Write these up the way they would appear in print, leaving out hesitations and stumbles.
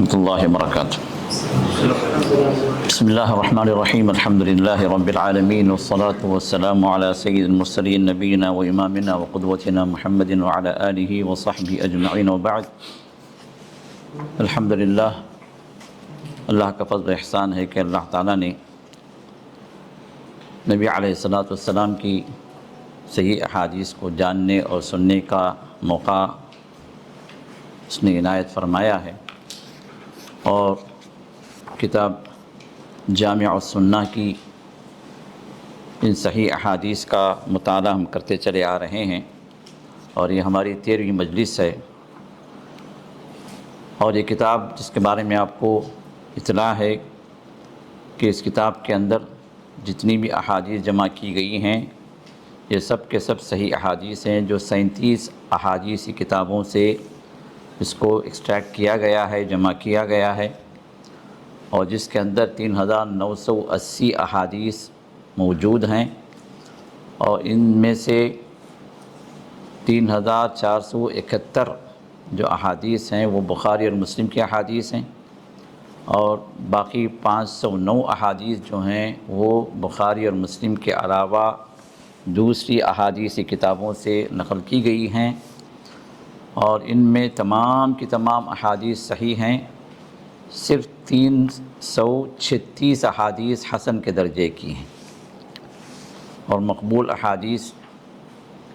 ورحمۃ اللہ وبرکاتہ۔ بسم اللہ الرحمن الرحیم، الحمد للہ رب العالمین، والصلاة والسلام علی سید المرسلین نبینا و امامنا و قدوتنا محمد وعلی آلہ وصحبہ اجمعین، وبعد۔ الحمد للہ، اللہ کا فضل و احسان ہے کہ اللہ تعالیٰ نے نبی علیہ السلام کی صحیح احادیث کو جاننے اور سننے کا موقع اس نے عنایت فرمایا ہے، اور کتاب جامع السنہ کی ان صحیح احادیث کا مطالعہ ہم کرتے چلے آ رہے ہیں، اور یہ ہماری 13ویں مجلس ہے۔ اور یہ کتاب جس کے بارے میں آپ کو اطلاع ہے کہ اس کتاب کے اندر جتنی بھی احادیث جمع کی گئی ہیں، یہ سب کے سب صحیح احادیث ہیں، جو 37 احادیثی کتابوں سے اس کو ایکسٹریکٹ کیا گیا ہے، جمع کیا گیا ہے، اور جس کے اندر 3980 احادیث موجود ہیں، اور ان میں سے 3471 جو احادیث ہیں وہ بخاری اور مسلم کی احادیث ہیں، اور باقی 509 احادیث جو ہیں وہ بخاری اور مسلم کے علاوہ دوسری احادیثی کتابوں سے نقل کی گئی ہیں، اور ان میں تمام کی تمام احادیث صحیح ہیں۔ صرف 336 احادیث حسن کے درجے کی ہیں، اور مقبول احادیث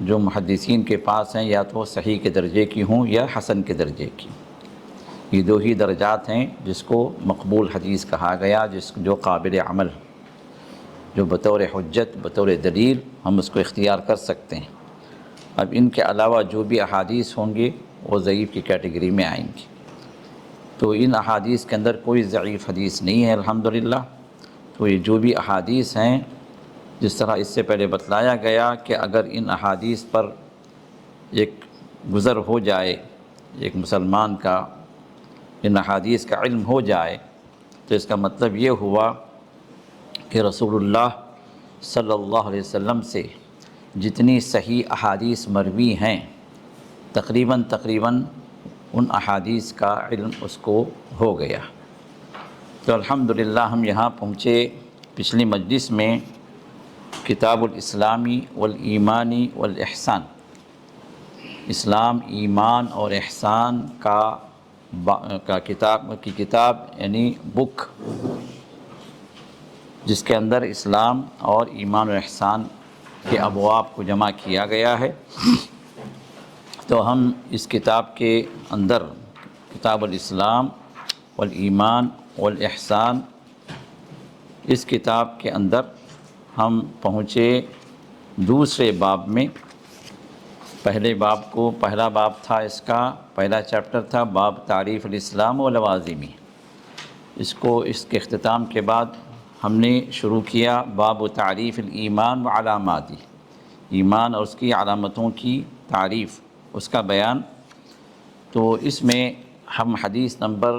جو محدثین کے پاس ہیں یا تو صحیح کے درجے کی ہوں یا حسن کے درجے کی۔ یہ دو ہی درجات ہیں جس کو مقبول حدیث کہا گیا، جو قابل عمل، جو بطور حجت، بطور دلیل ہم اس کو اختیار کر سکتے ہیں۔ اب ان کے علاوہ جو بھی احادیث ہوں گے وہ ضعیف کی کیٹیگری میں آئیں گے۔ تو ان احادیث کے اندر کوئی ضعیف حدیث نہیں ہے الحمدللہ۔ تو یہ جو بھی احادیث ہیں، جس طرح اس سے پہلے بتلایا گیا کہ اگر ان احادیث پر ایک گزر ہو جائے، ایک مسلمان کا ان احادیث کا علم ہو جائے، تو اس کا مطلب یہ ہوا کہ رسول اللہ صلی اللہ علیہ وسلم سے جتنی صحیح احادیث مروی ہیں، تقریباً ان احادیث کا علم اس کو ہو گیا۔ تو الحمدللہ ہم یہاں پہنچے پچھلی مجلس میں کتاب الاسلامی والایمانی والاحسان، اسلام، ایمان اور احسان کا کتاب یعنی بک، جس کے اندر اسلام اور ایمان اور احسان کے ابواب کو جمع کیا گیا ہے۔ تو ہم اس کتاب کے اندر کتاب الاسلام والایمان والاحسان، اس کتاب کے اندر ہم پہنچے دوسرے باب میں۔ پہلا باب تھا، اس کا پہلا چیپٹر تھا باب تعریف الاسلام و لوازمی۔ اس کے اختتام کے بعد ہم نے شروع کیا باب تعریف الایمان و علاماتی، ایمان اور اس کی علامتوں کی تعریف، اس کا بیان۔ تو اس میں ہم حدیث نمبر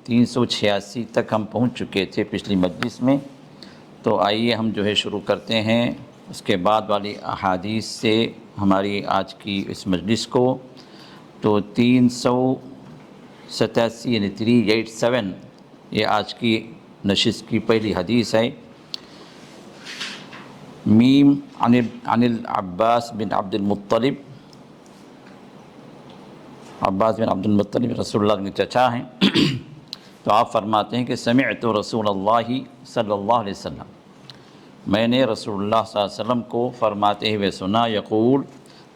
386 تک ہم پہنچ چکے تھے پچھلی مجلس میں۔ تو آئیے ہم جو ہے شروع کرتے ہیں اس کے بعد والی احادیث سے ہماری آج کی اس مجلس کو۔ تو 387 یعنی 387 یہ آج کی نشست کی پہلی حدیث ہے۔ میم عن العباس بن عبد المطلب، عباس بن عبد المطلب رسول اللہ کے چچا ہیں۔ تو آپ فرماتے ہیں کہ سمعت رسول اللہ صلی اللہ علیہ وسلم، میں نے رسول اللہ صلی اللہ علیہ وسلم کو فرماتے ہوئے سنا، یقول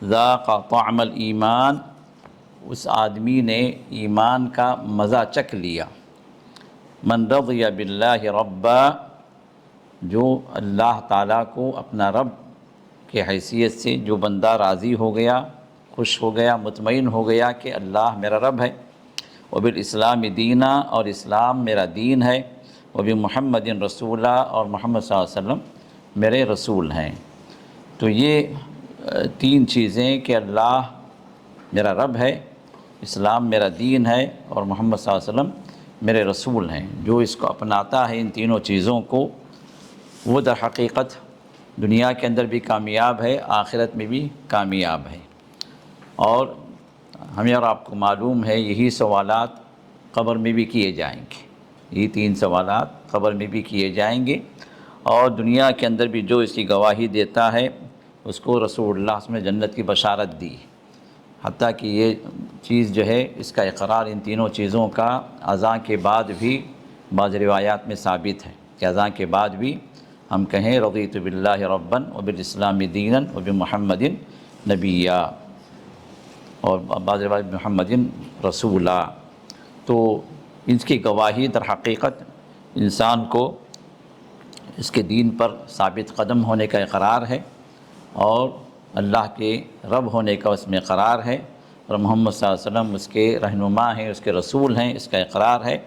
ذاق طعم الایمان، اس آدمی نے ایمان کا مزہ چکھ لیا، من رضی باللہ ربا، جو اللہ تعالیٰ کو اپنا رب کی حیثیت سے جو بندہ راضی ہو گیا، خوش ہو گیا، مطمئن ہو گیا کہ اللہ میرا رب ہے، وبالاسلام دینا، اور اسلام میرا دین ہے، وبمحمد رسولہ، اور محمد صلی اللہ علیہ وسلم میرے رسول ہیں۔ تو یہ تین چیزیں کہ اللہ میرا رب ہے، اسلام میرا دین ہے، اور محمد صلی اللہ علیہ وسلم میرے رسول ہیں، جو اس کو اپناتا ہے ان تینوں چیزوں کو، وہ در حقیقت دنیا کے اندر بھی کامیاب ہے، آخرت میں بھی کامیاب ہے۔ اور ہمیں اور آپ کو معلوم ہے یہی سوالات قبر میں بھی کیے جائیں گے۔ یہ 3 سوالات قبر میں بھی کیے جائیں گے، اور دنیا کے اندر بھی جو اس کی گواہی دیتا ہے اس کو رسول اللہ صلی اللہ علیہ وسلم نے جنت کی بشارت دی، حتیٰ کہ یہ چیز جو ہے اس کا اقرار ان تینوں چیزوں کا اذان کے بعد بھی بعض روایات میں ثابت ہے کہ اذان کے بعد بھی ہم کہیں رضیت باللہ ربًا وبالاسلام دینا وبمحمد نبیّا، اور بعض روایات محمد رسولا۔ تو اس کی گواہی در حقیقت انسان کو اس کے دین پر ثابت قدم ہونے کا اقرار ہے، اور اللہ کے رب ہونے کا اس میں اقرار ہے، اور محمد صلی اللہ علیہ وسلم اس کے رہنما ہیں، اس کے رسول ہیں، اس کا اقرار ہے،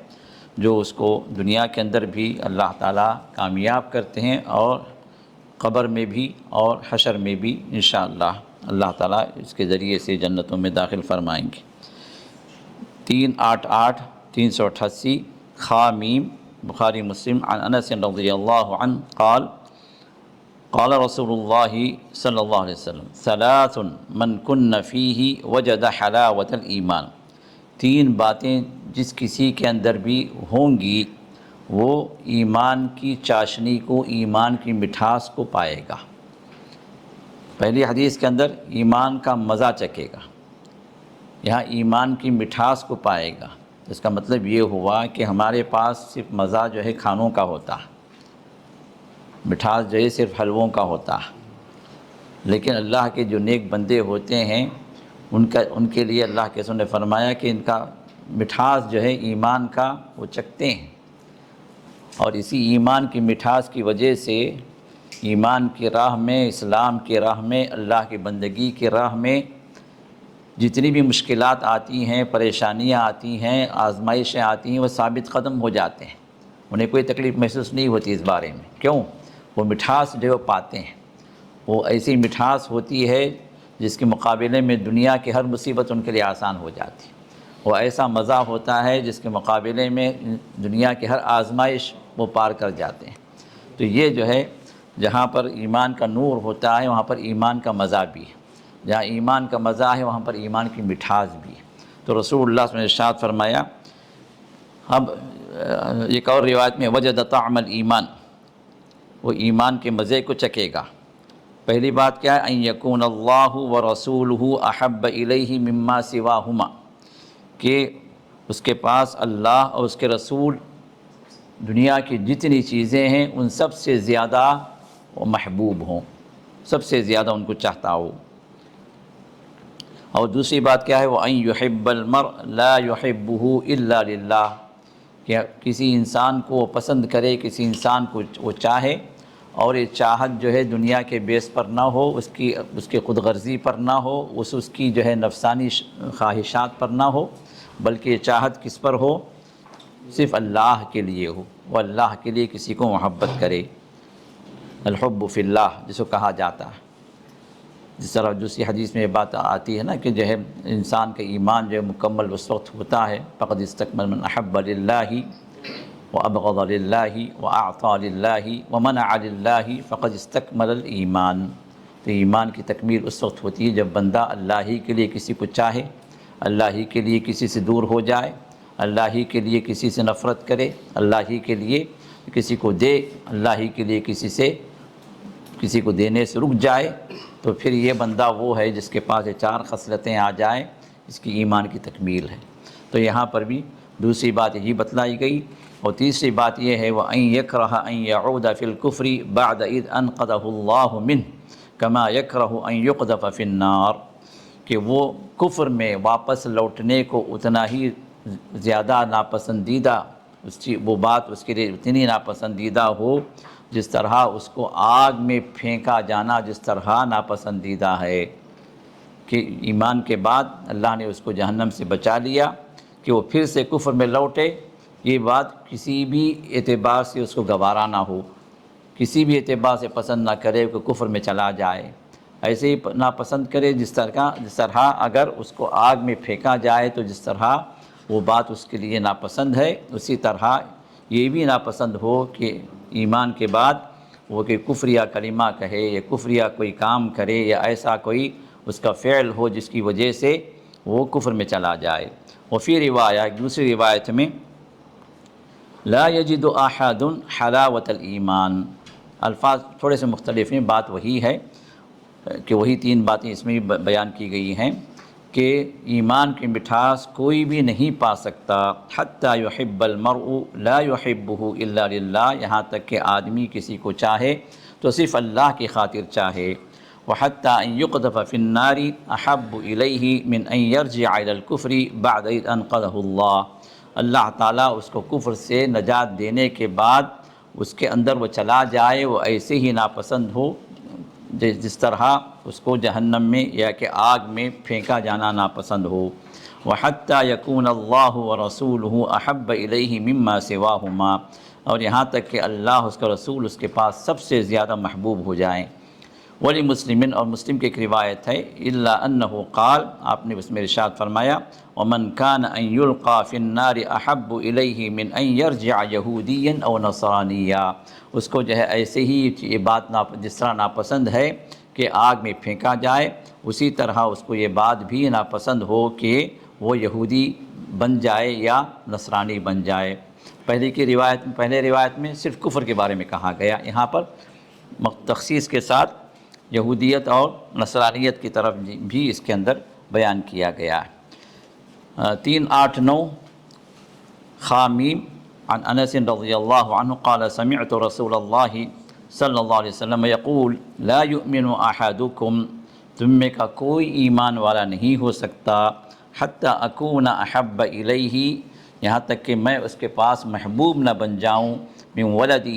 جو اس کو دنیا کے اندر بھی اللہ تعالیٰ کامیاب کرتے ہیں، اور قبر میں بھی اور حشر میں بھی انشاءاللہ اللہ تعالیٰ اس کے ذریعے سے جنتوں میں داخل فرمائیں گے۔ 388 388 خامیم بخاری مسلم عن انس رضی اللہ عنہ قال قال رسول اللہ صلی اللہ علیہ وسلم ثلاث من کن فیہ وجد حلاوۃ الایمان، 3 باتیں جس کسی کے اندر بھی ہوں گی وہ ایمان کی چاشنی کو، ایمان کی مٹھاس کو پائے گا۔ پہلی حدیث کے اندر ایمان کا مزہ چکھے گا، یہاں ایمان کی مٹھاس کو پائے گا۔ اس کا مطلب یہ ہوا کہ ہمارے پاس صرف مزہ جو ہے کھانوں کا ہوتا ہے، مٹھاس جو ہے صرف حلووں کا ہوتا ہے، لیکن اللہ کے جو نیک بندے ہوتے ہیں ان کے لیے اللہ کے رسول نے فرمایا کہ ان کا مٹھاس جو ہے ایمان کا وہ چکھتے ہیں، اور اسی ایمان کی مٹھاس کی وجہ سے ایمان کی راہ میں، اسلام کی راہ میں، اللہ کی بندگی کی راہ میں جتنی بھی مشکلات آتی ہیں، پریشانیاں آتی ہیں، آزمائشیں آتی ہیں، وہ ثابت قدم ہو جاتے ہیں، انہیں کوئی تکلیف محسوس نہیں ہوتی اس بارے میں۔ کیوں؟ وہ مٹھاس جو پاتے ہیں، وہ ایسی مٹھاس ہوتی ہے جس کے مقابلے میں دنیا کی ہر مصیبت ان کے لیے آسان ہو جاتی ہے، وہ ایسا مزہ ہوتا ہے جس کے مقابلے میں دنیا کی ہر آزمائش وہ پار کر جاتے ہیں۔ تو یہ جو ہے جہاں پر ایمان کا نور ہوتا ہے وہاں پر ایمان کا مزہ بھی ہے، جہاں ایمان کا مزہ ہے وہاں پر ایمان کی مٹھاس بھی ہے۔ تو رسول اللہ صلی اللہ علیہ وسلم نے ارشاد فرمایا، اب ایک اور روایت میں وجد طعم الایمان، وہ ایمان کے مزے کو چکھے گا۔ پہلی بات کیا ہے؟ ان یکون اللہ ورسولہ احب الیہ مما سواہما، کہ اس کے پاس اللہ اور اس کے رسول دنیا کی جتنی چیزیں ہیں ان سب سے زیادہ وہ محبوب ہوں، سب سے زیادہ ان کو چاہتا ہو۔ اور دوسری بات کیا ہے؟ وَأَن يُحِبَّ الْمَرْءَ لَا يُحِبُّهُ إِلَّا لِلَّهِ، کہ کسی انسان کو وہ پسند کرے، کسی انسان کو وہ چاہے، اور یہ چاہت جو ہے دنیا کے بیس پر نہ ہو، اس کی خود غرضی پر نہ ہو، اس کی جو ہے نفسانی خواہشات پر نہ ہو، بلکہ یہ چاہت کس پر ہو؟ صرف اللہ کے لیے ہو، وہ اللہ کے لیے کسی کو محبت کرے۔ الحب فی اللہ جس کو کہا جاتا ہے، جس طرح دوسری حدیث میں یہ بات آتی ہے نا کہ جو ہے انسان کا ایمان جو ہے مکمل اس وقت ہوتا ہے فقد استکمل من احب للہ وابغض للہ واعطى للہ ومنع للہ فقد استکمل الایمان۔ تو ایمان کی تکمیل اس وقت ہوتی ہے جب بندہ اللہ ہی کے لیے کسی کو چاہے، اللہ ہی کے لیے کسی سے دور ہو جائے، اللہ ہی کے لیے کسی سے نفرت کرے، اللہ ہی کے لیے کسی کو دے، اللہ ہی کے لیے کسی کو دینے سے رک جائے، تو پھر یہ بندہ وہ ہے جس کے پاس یہ 4 خصلتیں آ جائیں، اس کی ایمان کی تکمیل ہے۔ تو یہاں پر بھی دوسری بات یہی بتلائی گئی، اور تیسری بات یہ ہے وَأَن يَكْرَهَ أَن يَعُودَ فِي الْكُفْرِ بَعْدَ إِذْ أَنْقَذَهُ اللَّهُ مِنْهُ كَمَا يَكْرَهُ أَن يُقْذَفَ فِي النَّارِ، کہ وہ کفر میں واپس لوٹنے کو اتنا ہی زیادہ ناپسندیدہ، وہ بات اس کے لیے اتنی ناپسندیدہ ہو جس طرح اس کو آگ میں پھینکا جانا جس طرح ناپسندیدہ ہے، کہ ایمان کے بعد اللہ نے اس کو جہنم سے بچا لیا کہ وہ پھر سے کفر میں لوٹے، یہ بات کسی بھی اعتبار سے اس کو گوارا نہ ہو، کسی بھی اعتبار سے پسند نہ کرے کہ کفر میں چلا جائے، ایسے ہی ناپسند کرے جس طرح اگر اس کو آگ میں پھینکا جائے تو جس طرح وہ بات اس کے لیے ناپسند ہے، اسی طرح یہ بھی ناپسند ہو کہ ایمان کے بعد وہ کہ کفریہ کلمہ کہے یا کفریہ کوئی کام کرے یا ایسا کوئی اس کا فعل ہو جس کی وجہ سے وہ کفر میں چلا جائے۔ وفی روایہ، ایک دوسری روایت میں لا یجد احد حلاوت الایمان، الفاظ تھوڑے سے مختلف ہیں، بات وہی ہے کہ وہی تین باتیں اس میں بھی بیان کی گئی ہیں کہ ایمان کی مٹھاس کوئی بھی نہیں پا سکتا، حتی یحب المرء لا یحبہ الا للہ، یہاں تک کہ آدمی کسی کو چاہے تو صرف اللہ کی خاطر چاہے، وحتی ان یقذف فی النار احب الیہ من ان یرجع الی الکفر بعد اذ انقذہ اللہ، اللہ تعالیٰ اس کو کفر سے نجات دینے کے بعد اس کے اندر وہ چلا جائے، وہ ایسے ہی ناپسند ہو جس طرح اس کو جہنم میں یا کہ آگ میں پھینکا جانا ناپسند ہو، وحتی یکون اللہ ورسولہ احب الیہ مما سواہما، اور یہاں تک کہ اللہ اس کا رسول اس کے پاس سب سے زیادہ محبوب ہو جائیں۔ ولی مسلمن، اور مسلم کی ایک روایت ہے، الا انہ قال، آپ نے اس میں ارشاد فرمایا ومن کان ان یلقى فی النار احب الیہ من ان یرجع یہودیا او نصرانیا، اس کو جو ہے ایسے ہی یہ بات جس طرح ناپسند ہے کہ آگ میں پھینکا جائے، اسی طرح اس کو یہ بات بھی ناپسند ہو کہ وہ یہودی بن جائے یا نصرانی بن جائے۔ پہلے روایت میں صرف کفر کے بارے میں کہا گیا، یہاں پر تخصیص کے ساتھ یہودیت اور نصرانیت کی طرف بھی اس کے اندر بیان کیا گیا ہے۔ 389 خامیم عن انس رضی اللہ عنہ قال سمعت رسول اللہ صلی اللہ علیہ وسلم یقول لا یؤمن احدکم، تم میں کا کوئی ایمان والا نہیں ہو سکتا حتی اکون احب الیہ، یہاں تک کہ میں اس کے پاس محبوب نہ بن جاؤں، من ولدہ،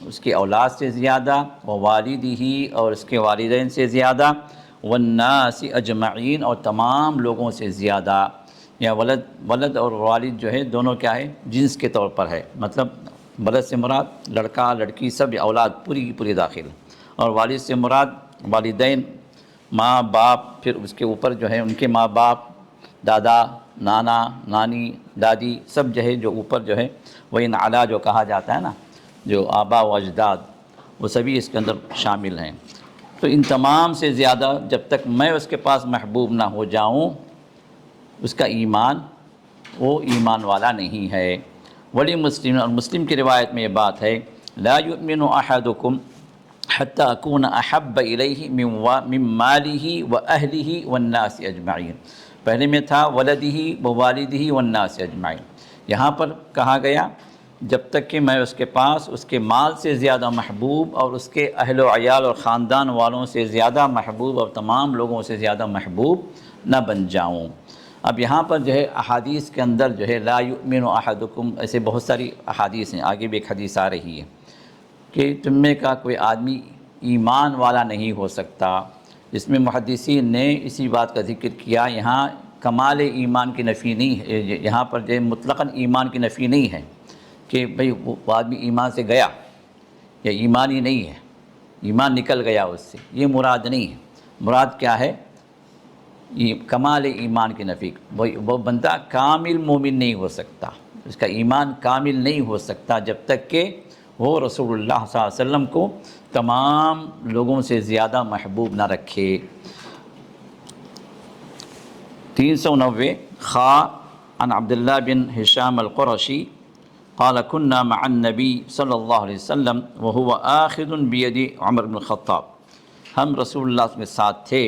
اس کے اولاد سے زیادہ، ووالدہ، اور اس کے والدین سے زیادہ، والناس اجمعین، اور تمام لوگوں سے زیادہ۔ یا ولد اور والد جو ہے دونوں کیا ہے، جنس کے طور پر ہے، مطلب ولد سے مراد لڑکا لڑکی سب اولاد پوری کی پوری داخل، اور والد سے مراد والدین، ماں باپ، پھر اس کے اوپر جو ہے ان کے ماں باپ، دادا، نانا، نانی، دادی، سب جو ہے جو اوپر جو ہے وہ ان علا جو کہا جاتا ہے نا، جو آبا و اجداد، وہ سبھی اس کے اندر شامل ہیں۔ تو ان تمام سے زیادہ جب تک میں اس کے پاس محبوب نہ ہو جاؤں، اس کا ایمان وہ ایمان والا نہیں ہے۔ ولی مسلم، اور مسلم کی روایت میں یہ بات ہے لا یؤمن احدکم حتی اکون احب الیہ من مالہ و اہلہ والناس اجمعین، پہلے میں تھا ولدہ ووالدہ والناس اجمعین، یہاں پر کہا گیا جب تک کہ میں اس کے پاس اس کے مال سے زیادہ محبوب اور اس کے اہل و عیال اور خاندان والوں سے زیادہ محبوب اور تمام لوگوں سے زیادہ محبوب نہ بن جاؤں۔ اب یہاں پر جو ہے احادیث کے اندر جو ہے لا یؤمن احدکم، ایسے بہت ساری احادیث ہیں، آگے بھی ایک حدیث آ رہی ہے کہ تم میں کا کوئی آدمی ایمان والا نہیں ہو سکتا۔ اس میں محدثین نے اسی بات کا ذکر کیا، یہاں کمال ایمان کی نفی نہیں ہے، یہاں پر جو مطلقاً ایمان کی نفی نہیں ہے کہ بھئی وہ آدمی ایمان سے گیا یا ایمان ہی نہیں ہے، ایمان نکل گیا اس سے، یہ مراد نہیں ہے۔ مراد کیا ہے؟ یہ کمال ایمان کی نفی، وہ بندہ کامل مومن نہیں ہو سکتا، اس کا ایمان کامل نہیں ہو سکتا جب تک کہ وہ رسول اللہ صلی اللہ علیہ وسلم کو تمام لوگوں سے زیادہ محبوب نہ رکھے۔ 390 خا عن عبداللہ بن ہشام القرشی قال كنا مع النبی صلی اللہ علیہ وسلم وهو آخذ بید عمر بن الخطاب، ہم رسول اللہ کے ساتھ تھے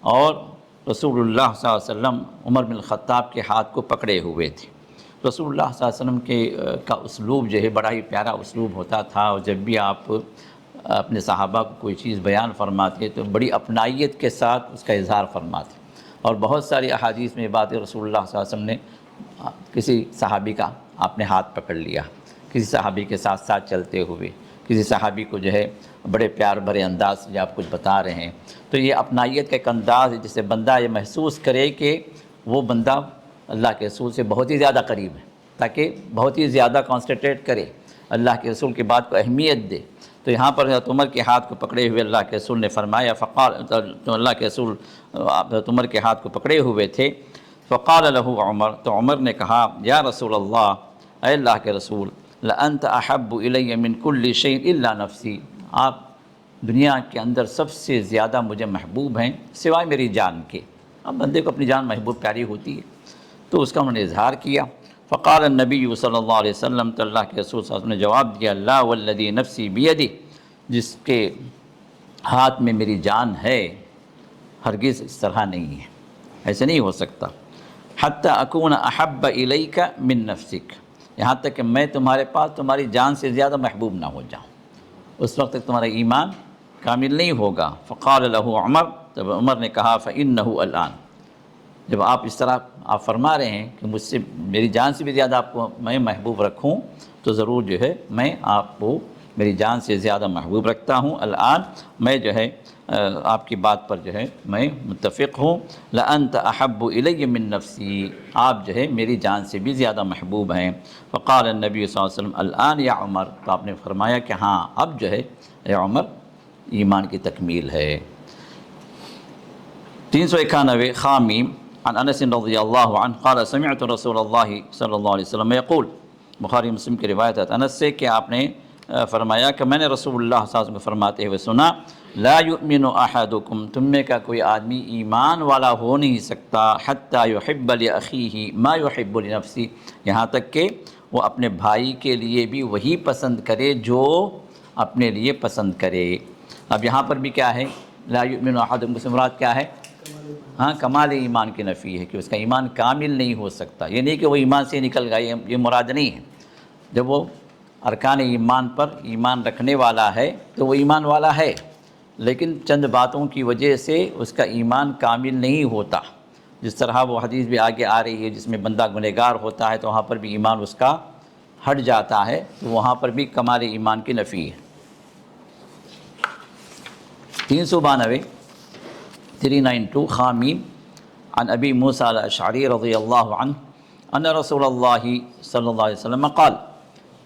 اور رسول اللہ صلی اللہ علیہ وسلم عمر بن الخطاب کے ہاتھ کو پکڑے ہوئے تھے۔ رسول اللہ صلی اللہ علیہ وسلم کا اسلوب جو ہے بڑا ہی پیارا اسلوب ہوتا تھا، اور جب بھی آپ اپنے صحابہ کو کوئی چیز بیان فرماتے تو بڑی اپنائیت کے ساتھ اس کا اظہار فرماتے، اور بہت ساری احادیث میں باتیں رسول اللہ صلی اللہ علیہ وسلم نے کسی صحابی کا آپ نے ہاتھ پکڑ لیا، کسی صحابی کے ساتھ ساتھ چلتے ہوئے، کسی صحابی کو جو ہے بڑے پیار بھرے انداز سے آپ کچھ بتا رہے ہیں، تو یہ اپنائیت کا ایک انداز ہے جس سے بندہ یہ محسوس کرے کہ وہ بندہ اللہ کے رسول سے بہت ہی زیادہ قریب ہے، تاکہ بہت ہی زیادہ کانسنٹریٹ کرے، اللہ کے رسول کی بات کو اہمیت دے۔ تو یہاں پر حضرت عمر کے ہاتھ کو پکڑے ہوئے اللہ کے رسول نے فرمایا، فقال، تو اللہ کے رسول حضرت عمر کے ہاتھ کو پکڑے ہوئے تھے، فقال له عمر، تو عمر نے کہا یا رسول اللہ، اے اللہ کے رسول، لأنت احب الی من کل شیء الا نفسی، آپ دنیا کے اندر سب سے زیادہ مجھے محبوب ہیں سوائے میری جان کے۔ اب بندے کو اپنی جان محبوب پیاری ہوتی ہے، تو اس کا انہوں نے اظہار کیا۔ فقال النبی صلی اللہ علیہ وسلم، تو اللہ کے رسول صلی اللہ علیہ وسلم نے جواب دیا، لا والذی نفسی بیدی، جس کے ہاتھ میں میری جان ہے، ہرگز اس طرح نہیں ہے، ایسے نہیں ہو سکتا۔ حتی اکون احب الیک من نفسک، یہاں تک کہ میں تمہارے پاس تمہاری جان سے زیادہ محبوب نہ ہو جاؤں، اس وقت تک تمہارا ایمان کامل نہیں ہوگا۔ فقال له عمر، تب عمر نے کہا فإنه الآن، جب آپ اس طرح آپ فرما رہے ہیں کہ مجھ سے میری جان سے بھی زیادہ آپ کو میں محبوب رکھوں، تو ضرور جو ہے میں آپ کو میری جان سے زیادہ محبوب رکھتا ہوں، الآن میں جو ہے آپ کی بات پر جو ہے میں متفق ہوں۔ لأنت احب الی من نفسی، آپ جو ہے میری جان سے بھی زیادہ محبوب ہیں۔ فقال النبی صلی اللہ علیہ وسلم الآن یا عمر، تو آپ نے فرمایا کہ ہاں اب جو ہے اے عمر ایمان کی تکمیل ہے۔ 391 خامیم عن انس رضی اللہ عنہ قال سمعت رسول اللہ صلی اللہ علیہ وسلم یقول، بخاری مسلم کی روایت ہے انس سے کہ آپ نے فرمایا کہ میں نے رسول اللہ صلی اللہ علیہ وسلم فرماتے ہوئے سنا، لا یؤمن احدکم، تم میں کا کوئی آدمی ایمان والا ہو نہیں سکتا، حتی یحب لاخیہ ما یحب لنفسہ، یہاں تک کہ وہ اپنے بھائی کے لیے بھی وہی پسند کرے جو اپنے لیے پسند کرے۔ اب یہاں پر بھی کیا ہے، لا یؤمن احدکم سے مراد کیا ہے؟ ہاں کمال ایمان کی نفی ہے کہ اس کا ایمان کامل نہیں ہو سکتا، یہ نہیں کہ وہ ایمان سے نکل گیا، یہ مراد نہیں ہے۔ جب وہ ارکان ایمان پر ایمان رکھنے والا ہے تو وہ ایمان والا ہے، لیکن چند باتوں کی وجہ سے اس کا ایمان کامل نہیں ہوتا، جس طرح وہ حدیث بھی آگے آ رہی ہے جس میں بندہ گنہگار ہوتا ہے تو وہاں پر بھی ایمان اس کا ہٹ جاتا ہے، تو وہاں پر بھی کمال ایمان کی نفی ہے۔ 392 خامیم عن ابی موسیٰ الاشعری رضی اللہ عنہ ان رسول اللہ صلی اللہ علیہ وسلم قال،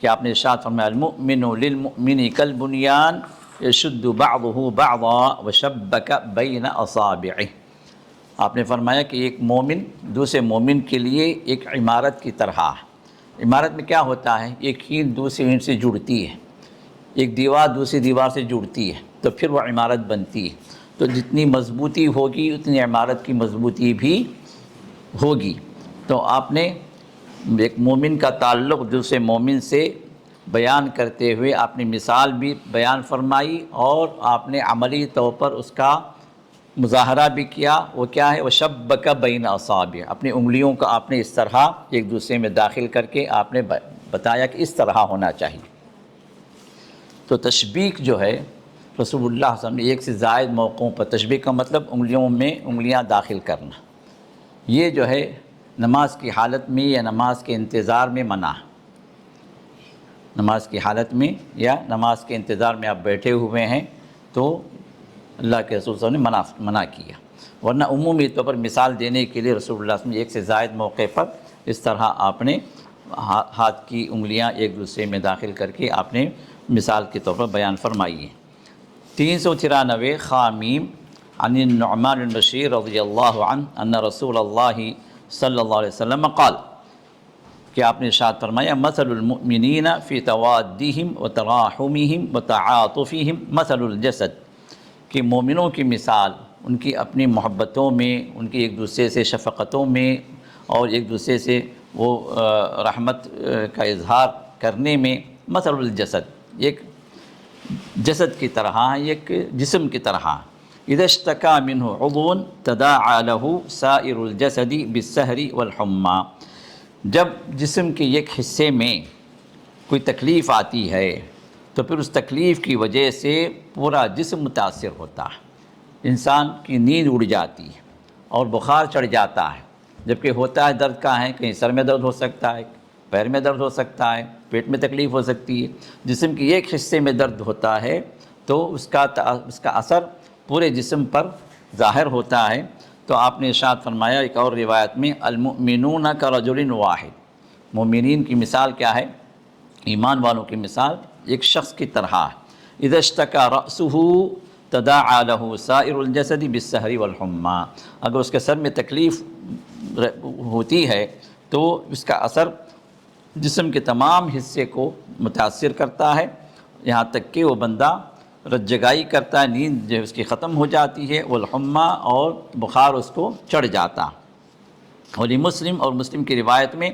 کہ آپ نے ارشاد فرمایا المؤمن للمؤمن کالبنیان یشد بعضہ بعضا وشبک بین اصابعہ، آپ نے فرمایا کہ ایک مومن دوسرے مومن کے لیے ایک عمارت کی طرح ہے۔ عمارت میں کیا ہوتا ہے، ایک اینٹ دوسری اینٹ سے جڑتی ہے، ایک دیوار دوسری دیوار سے جڑتی ہے تو پھر وہ عمارت بنتی ہے، تو جتنی مضبوطی ہوگی اتنی عمارت کی مضبوطی بھی ہوگی۔ تو آپ نے ایک مومن کا تعلق دوسرے مومن سے بیان کرتے ہوئے آپ نے مثال بھی بیان فرمائی، اور آپ نے عملی طور پر اس کا مظاہرہ بھی کیا، وہ کیا ہے، وشبک بین اصابع، اپنی انگلیوں کا آپ نے اس طرح ایک دوسرے میں داخل کر کے آپ نے بتایا کہ اس طرح ہونا چاہیے۔ تو تشبیک جو ہے رسول اللہ صلی اللہ علیہ وسلم نے ایک سے زائد موقعوں پر، تشبیک کا مطلب انگلیوں میں انگلیاں داخل کرنا، یہ جو ہے نماز کی حالت میں یا نماز کے انتظار میں منع ہے۔ نماز کی حالت میں یا نماز کے انتظار میں آپ بیٹھے ہوئے ہیں تو اللہ کے رسول صلی اللہ علیہ وسلم نے منع کیا، ورنہ عمومی طور پر مثال دینے کے لیے رسول اللہ صلی اللہ علیہ وسلم نے ایک سے زائد موقع پر اس طرح آپ نے ہاتھ کی انگلیاں ایک دوسرے میں داخل کر کے آپ نے مثال کے طور پر بیان فرمائی ہے۔ 393 خامیم عن النعمان بن بشیر رضی اللہ عنہ ان رسول اللہ صلی اللہ علیہ وسلم قال، کہ آپ نے ارشاد فرمایا مثل المؤمنین فی توادہم وتراحمہم وتعاطفہم مثل الجسد، کہ مومنوں کی مثال ان کی اپنی محبتوں میں، ان کی ایک دوسرے سے شفقتوں میں، اور ایک دوسرے سے وہ رحمت کا اظہار کرنے میں، مثل الجسد ایک جسد کی طرح، ایک جسم کی طرح، اذا اشتکا منہ عضو تداعی لہ سائر الجسد بالسہر والحمى، جب جسم کے ایک حصے میں کوئی تکلیف آتی ہے تو پھر اس تکلیف کی وجہ سے پورا جسم متاثر ہوتا ہے، انسان کی نیند اڑ جاتی ہے اور بخار چڑھ جاتا ہے، جبکہ ہوتا ہے درد کا ہے، کہیں سر میں درد ہو سکتا ہے، پیر میں درد ہو سکتا ہے، پیٹ میں تکلیف ہو سکتی ہے، جسم کی ایک حصے میں درد ہوتا ہے تو اس کا اثر پورے جسم پر ظاہر ہوتا ہے۔ تو آپ نے ارشاد فرمایا ایک اور روایت میں المؤمنون کرجل واحد، مومنین کی مثال کیا ہے، ایمان والوں کی مثال ایک شخص کی طرح ہے، اذا اشتکا رأسہ تداعی لہ سائر الجسد بالسہر والحمى، اگر اس کے سر میں تکلیف ہوتی ہے تو اس کا اثر جسم کے تمام حصے کو متاثر کرتا ہے، یہاں تک کہ وہ بندہ رجگائی کرتا ہے، نیند جو اس کی ختم ہو جاتی ہے، والحمى، اور بخار اس کو چڑھ جاتا۔ ولی مسلم اور مسلم کی روایت میں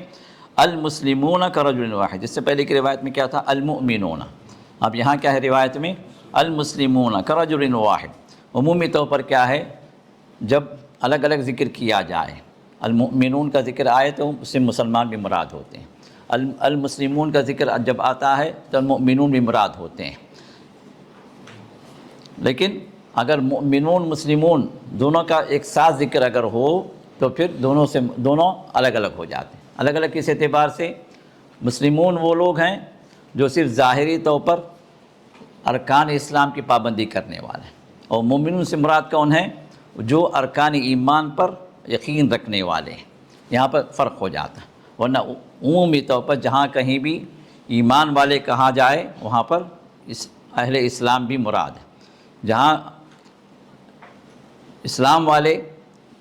المسلمون کرجل واحد، جس سے پہلے کی روایت میں کیا تھا المؤمنون، اب یہاں کیا ہے روایت میں المسلمون کرجل واحد۔ عمومی طور پر کیا ہے جب الگ الگ ذکر کیا جائے، المؤمنون کا ذکر آئے تو اس سے مسلمان بھی مراد ہوتے ہیں، المسلمون کا ذکر جب آتا ہے تو المؤمنون بھی مراد ہوتے ہیں، لیکن اگر مؤمنون مسلمون دونوں کا ایک ساتھ ذکر اگر ہو تو پھر دونوں الگ الگ ہو جاتے ہیں۔ الگ الگ کس اعتبار سے؟ مسلمون وہ لوگ ہیں جو صرف ظاہری طور پر ارکان اسلام کی پابندی کرنے والے ہیں، اور مومنون سے مراد کون ہیں؟ جو ارکان ایمان پر یقین رکھنے والے ہیں۔ یہاں پر فرق ہو جاتا ہے، ورنہ عمومی طور پر جہاں کہیں بھی ایمان والے کہا جائے وہاں پر اہل اسلام بھی مراد ہے، جہاں اسلام والے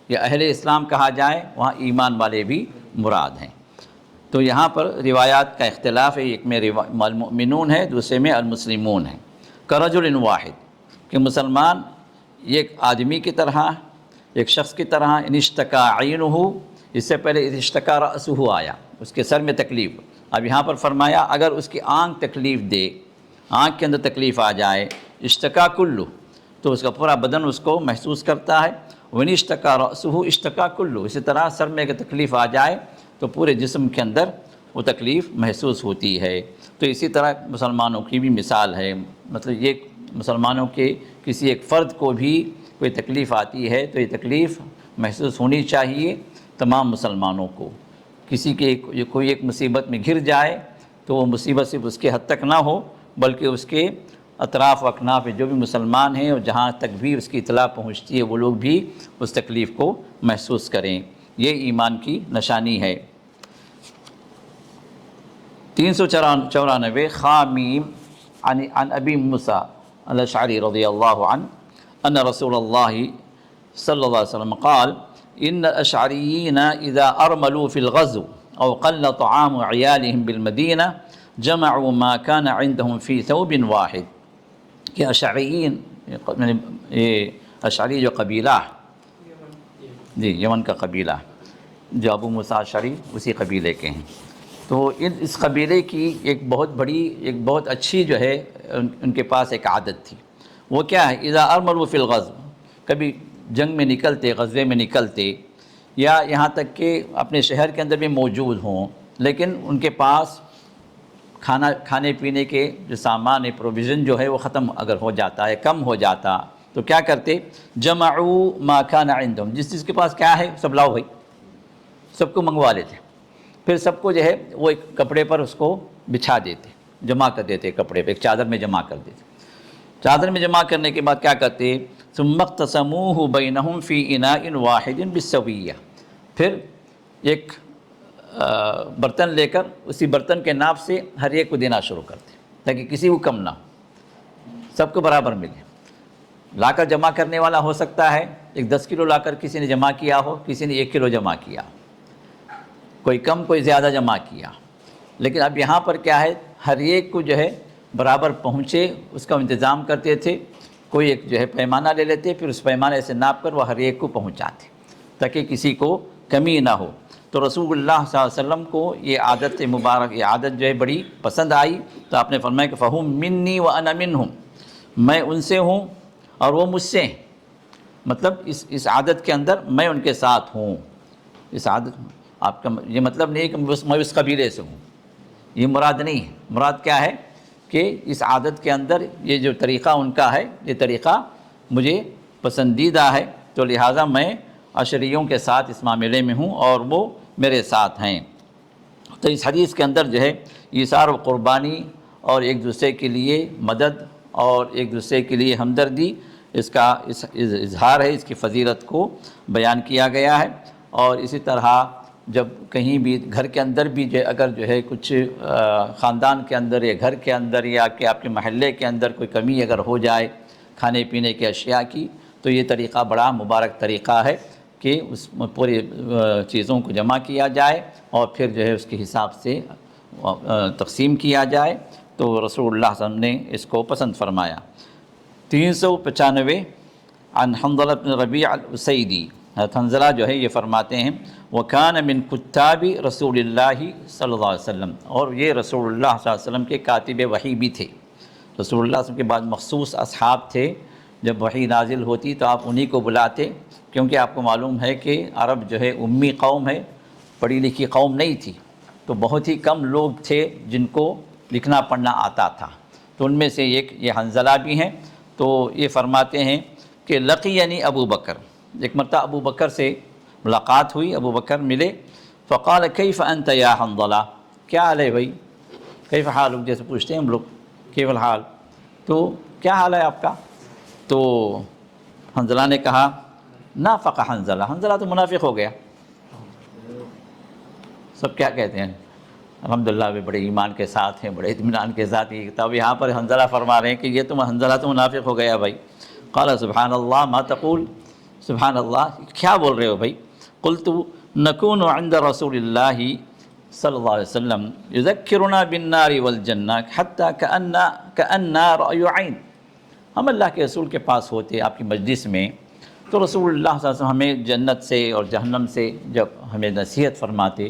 یا اہل اسلام کہا جائے وہاں ایمان والے بھی مراد ہیں۔ تو یہاں پر روایات کا اختلاف ہے، ایک میں المؤمنون ہے، دوسرے میں المسلمون ہے۔ کرجل واحد کہ مسلمان ایک آدمی کی طرح، ایک شخص کی طرح، ان اشتکا عینہ، اس سے پہلے اشتکا رأسہ آیا، اس کے سر میں تکلیف، اب یہاں پر فرمایا اگر اس کی آنکھ تکلیف دے، آنکھ کے اندر تکلیف آ جائے، اشتکا کلہ تو اس کا پورا بدن اس کو محسوس کرتا ہے، وَإِنِ اشتکا رأسہ اشتکا کلہ، اسی طرح سر میں اگر تکلیف آ جائے تو پورے جسم کے اندر وہ تکلیف محسوس ہوتی ہے۔ تو اسی طرح مسلمانوں کی بھی مثال ہے، مطلب یہ مسلمانوں کے کسی ایک فرد کو بھی کوئی تکلیف آتی ہے تو یہ تکلیف محسوس ہونی چاہیے تمام مسلمانوں کو۔ کسی کے کوئی ایک مصیبت میں گھر جائے تو وہ مصیبت صرف اس کے حد تک نہ ہو بلکہ اس کے اطراف و اکناف جو بھی مسلمان ہیں اور جہاں تک بھی اس کی اطلاع پہنچتی ہے وہ لوگ بھی اس تکلیف کو محسوس کریں، یہ ایمان کی نشانی ہے۔ 394 خامیم عن ابی موسیٰ الاشعری رضی اللہ عنہ ان رسول اللہ صلی اللہ علیہ وسلم قال ان الاشعریین اذا ارملوا في الغزو او قل طعام عیالهم بالمدینہ جمعوا ما كان عندهم في ثوب واحد، کہ اشعریین یہ اشعری جو قبیلہ جی یمن کا قبیلہ جو ابو موسیٰ اشعری اسی قبیلے کے ہیں، تو اس قبیلے کی ایک بہت بڑی ایک بہت اچھی جو ہے ان کے پاس ایک عادت تھی، وہ کیا ہے اذا ارملوا فی الغزو، کبھی جنگ میں نکلتے، غزوے میں نکلتے، یا یہاں تک کہ اپنے شہر کے اندر بھی موجود ہوں لیکن ان کے پاس کھانے پینے کے جو سامان ہے، پروویژن جو ہے وہ ختم اگر ہو جاتا ہے، کم ہو جاتا، تو کیا کرتے؟ جمعوا ما کان عندهم، جس کے پاس کیا ہے سب لاؤ بھائی، سب کو منگوا لیتے، پھر سب کو جو ہے وہ ایک کپڑے پر اس کو بچھا دیتے، جمع کر دیتے کپڑے پہ، ایک چادر میں جمع کر دیتے، چادر میں جمع کرنے کے بعد کیا کرتے؟ ثم اقتسموه بینہم فی اناء واحد بالسویہ، پھر ایک برتن لے کر اسی برتن کے ناپ سے ہر ایک کو دینا شروع کرتے تاکہ کسی کو کم نہ ہو، سب کو برابر ملے۔ لا کر جمع کرنے والا ہو سکتا ہے ایک 10 کلو لا کر کسی نے جمع کیا ہو، کسی نے 1 کلو جمع کیا، کوئی کم کوئی زیادہ جمع کیا، لیکن اب یہاں پر کیا ہے ہر ایک کو جو ہے برابر پہنچے اس کا انتظام کرتے تھے، کوئی ایک جو ہے پیمانہ لے لیتے، پھر اس پیمانے سے ناپ کر وہ ہر ایک کو پہنچاتے تاکہ کسی کو کمی نہ ہو۔ تو رسول اللہ صلی اللہ علیہ وسلم کو یہ عادت مبارک، یہ عادت جو ہے بڑی پسند آئی، تو آپ نے فرمایا کہ فہم منی وانا منہم، میں ان سے ہوں اور وہ مجھ سے ہیں، مطلب اس عادت کے اندر میں ان کے ساتھ ہوں۔ اس عادت آپ کا یہ مطلب نہیں کہ میں اس قبیلے سے ہوں، یہ مراد نہیں ہے، مراد کیا ہے کہ اس عادت کے اندر یہ جو طریقہ ان کا ہے یہ طریقہ مجھے پسندیدہ ہے، تو لہٰذا میں اشعریوں کے ساتھ اس معاملے میں ہوں اور وہ میرے ساتھ ہیں۔ تو اس حدیث کے اندر جو ہے ایثار و قربانی اور ایک دوسرے کے لیے مدد اور ایک دوسرے کے لیے ہمدردی، اس کا اظہار ہے، اس کی فضیلت کو بیان کیا گیا ہے۔ اور اسی طرح جب کہیں بھی گھر کے اندر بھی اگر جو ہے کچھ خاندان کے اندر یا گھر کے اندر یا کہ آپ کے محلے کے اندر کوئی کمی اگر ہو جائے کھانے پینے کے اشیاء کی، تو یہ طریقہ بڑا مبارک طریقہ ہے کہ اس پوری چیزوں کو جمع کیا جائے اور پھر جو ہے اس کے حساب سے تقسیم کیا جائے، تو رسول اللہ صلی اللہ علیہ وسلم نے اس کو پسند فرمایا۔ 395 عن حنظلہ بن ربیع الاسیدی حضرت حنظلہ جو ہے یہ فرماتے ہیں وَكَانَ مِن كُتَّابِ رسول اللہ صلی اللہ علیہ وسلم، اور یہ رسول اللہ صلی اللہ علیہ وسلم کے کاتب وحی بھی تھے۔ رسول اللہ صلی اللہ علیہ وسلم کے بعد مخصوص اصحاب تھے، جب وحی نازل ہوتی تو آپ انہی کو بلاتے، کیونکہ آپ کو معلوم ہے کہ عرب جو ہے امی قوم ہے، پڑھی لکھی قوم نہیں تھی، تو بہت ہی کم لوگ تھے جن کو لکھنا پڑھنا آتا تھا، تو ان میں سے ایک یہ حنظلہ بھی ہیں۔ تو یہ فرماتے ہیں کہ لقینی ابو بکر، ایک مرتبہ ابو بکر سے ملاقات ہوئی، ابو بکر ملے، فقال کیف انت یا حنظلہ، کیا حال ہے بھائی، کیف حالک، جیسے پوچھتے ہیں ہم لوگ کیف الحال، تو کیا حال ہے آپ کا؟ تو حنظلہ نے کہا نافق حنظلہ، حنظلہ تو منافق ہو گیا۔ سب کیا کہتے ہیں الحمدللہ بھی بڑے ایمان کے ساتھ ہیں، بڑے اطمینان کے ساتھ، یہ کتاب یہاں پر حنظلہ فرما رہے ہیں کہ یہ تم حنظلہ تو منافق ہو گیا بھائی۔ قال سبحان اللہ ما تقول، سبحان اللہ کیا بول رہے ہو بھائی؟ قلت نکون عند رسول اللہ صلی اللہ علیہ وسلم یذکرنا بالنار والجنہ حتی کأننا رأی عین، ہم اللہ کے رسول کے پاس ہوتے آپ کی مجلس میں، تو رسول اللہ صلی اللہ علیہ وسلم ہمیں جنت سے اور جہنم سے جب ہمیں نصیحت فرماتے،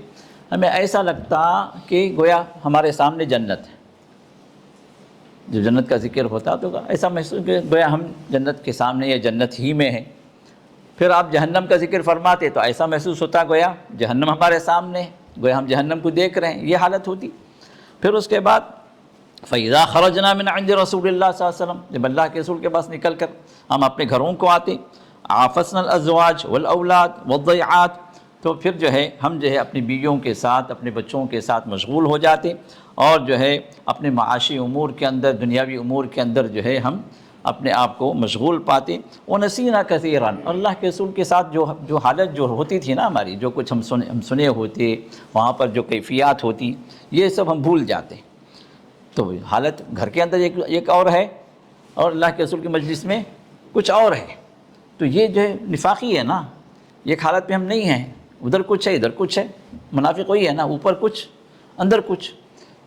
ہمیں ایسا لگتا کہ گویا ہمارے سامنے جنت ہے، جب جنت کا ذکر ہوتا تو ایسا محسوس کہ گویا ہم جنت کے سامنے یا جنت ہی میں ہیں۔ پھر آپ جہنم کا ذکر فرماتے تو ایسا محسوس ہوتا گویا جہنم ہمارے سامنے ہے، گویا ہم جہنم کو دیکھ رہے ہیں، یہ حالت ہوتی۔ پھر اس کے بعد فَإِذَا خَرَجْنَا مِنْ عِنْدِ رَسُولِ اللَّهِ صلی اللہ علیہ وسلم، جب اللہ کے رسول کے پاس نکل کر ہم اپنے گھروں کو آتے، عَافَسْنَا الْأَزْوَاجِ وَالْأَوْلَادِ وَالضَّيْعَاتِ، تو پھر جو ہے ہم جو ہے اپنی بیویوں کے ساتھ اپنے بچوں کے ساتھ مشغول ہو جاتے، اور جو ہے اپنے معاشی امور کے اندر دنیاوی امور کے اندر جو ہے ہم اپنے آپ کو مشغول پاتے۔ وَنَسِينَا كَثِيرًا، اور اللہ کے رسول کے ساتھ جو حالت جو ہوتی تھی نا ہماری، جو کچھ ہم سنے ہوتے، وہاں پر جو کیفیات ہوتی، یہ سب ہم بھول جاتے۔ تو حالت گھر کے اندر ایک اور ہے، اور اللہ کے رسول کی مجلس میں کچھ اور ہے، تو یہ جو ہے نفاقی ہے نا، ایک حالت پہ ہم نہیں ہیں، ادھر کچھ ہے ادھر کچھ ہے، منافق وہی ہے نا، اوپر کچھ اندر کچھ۔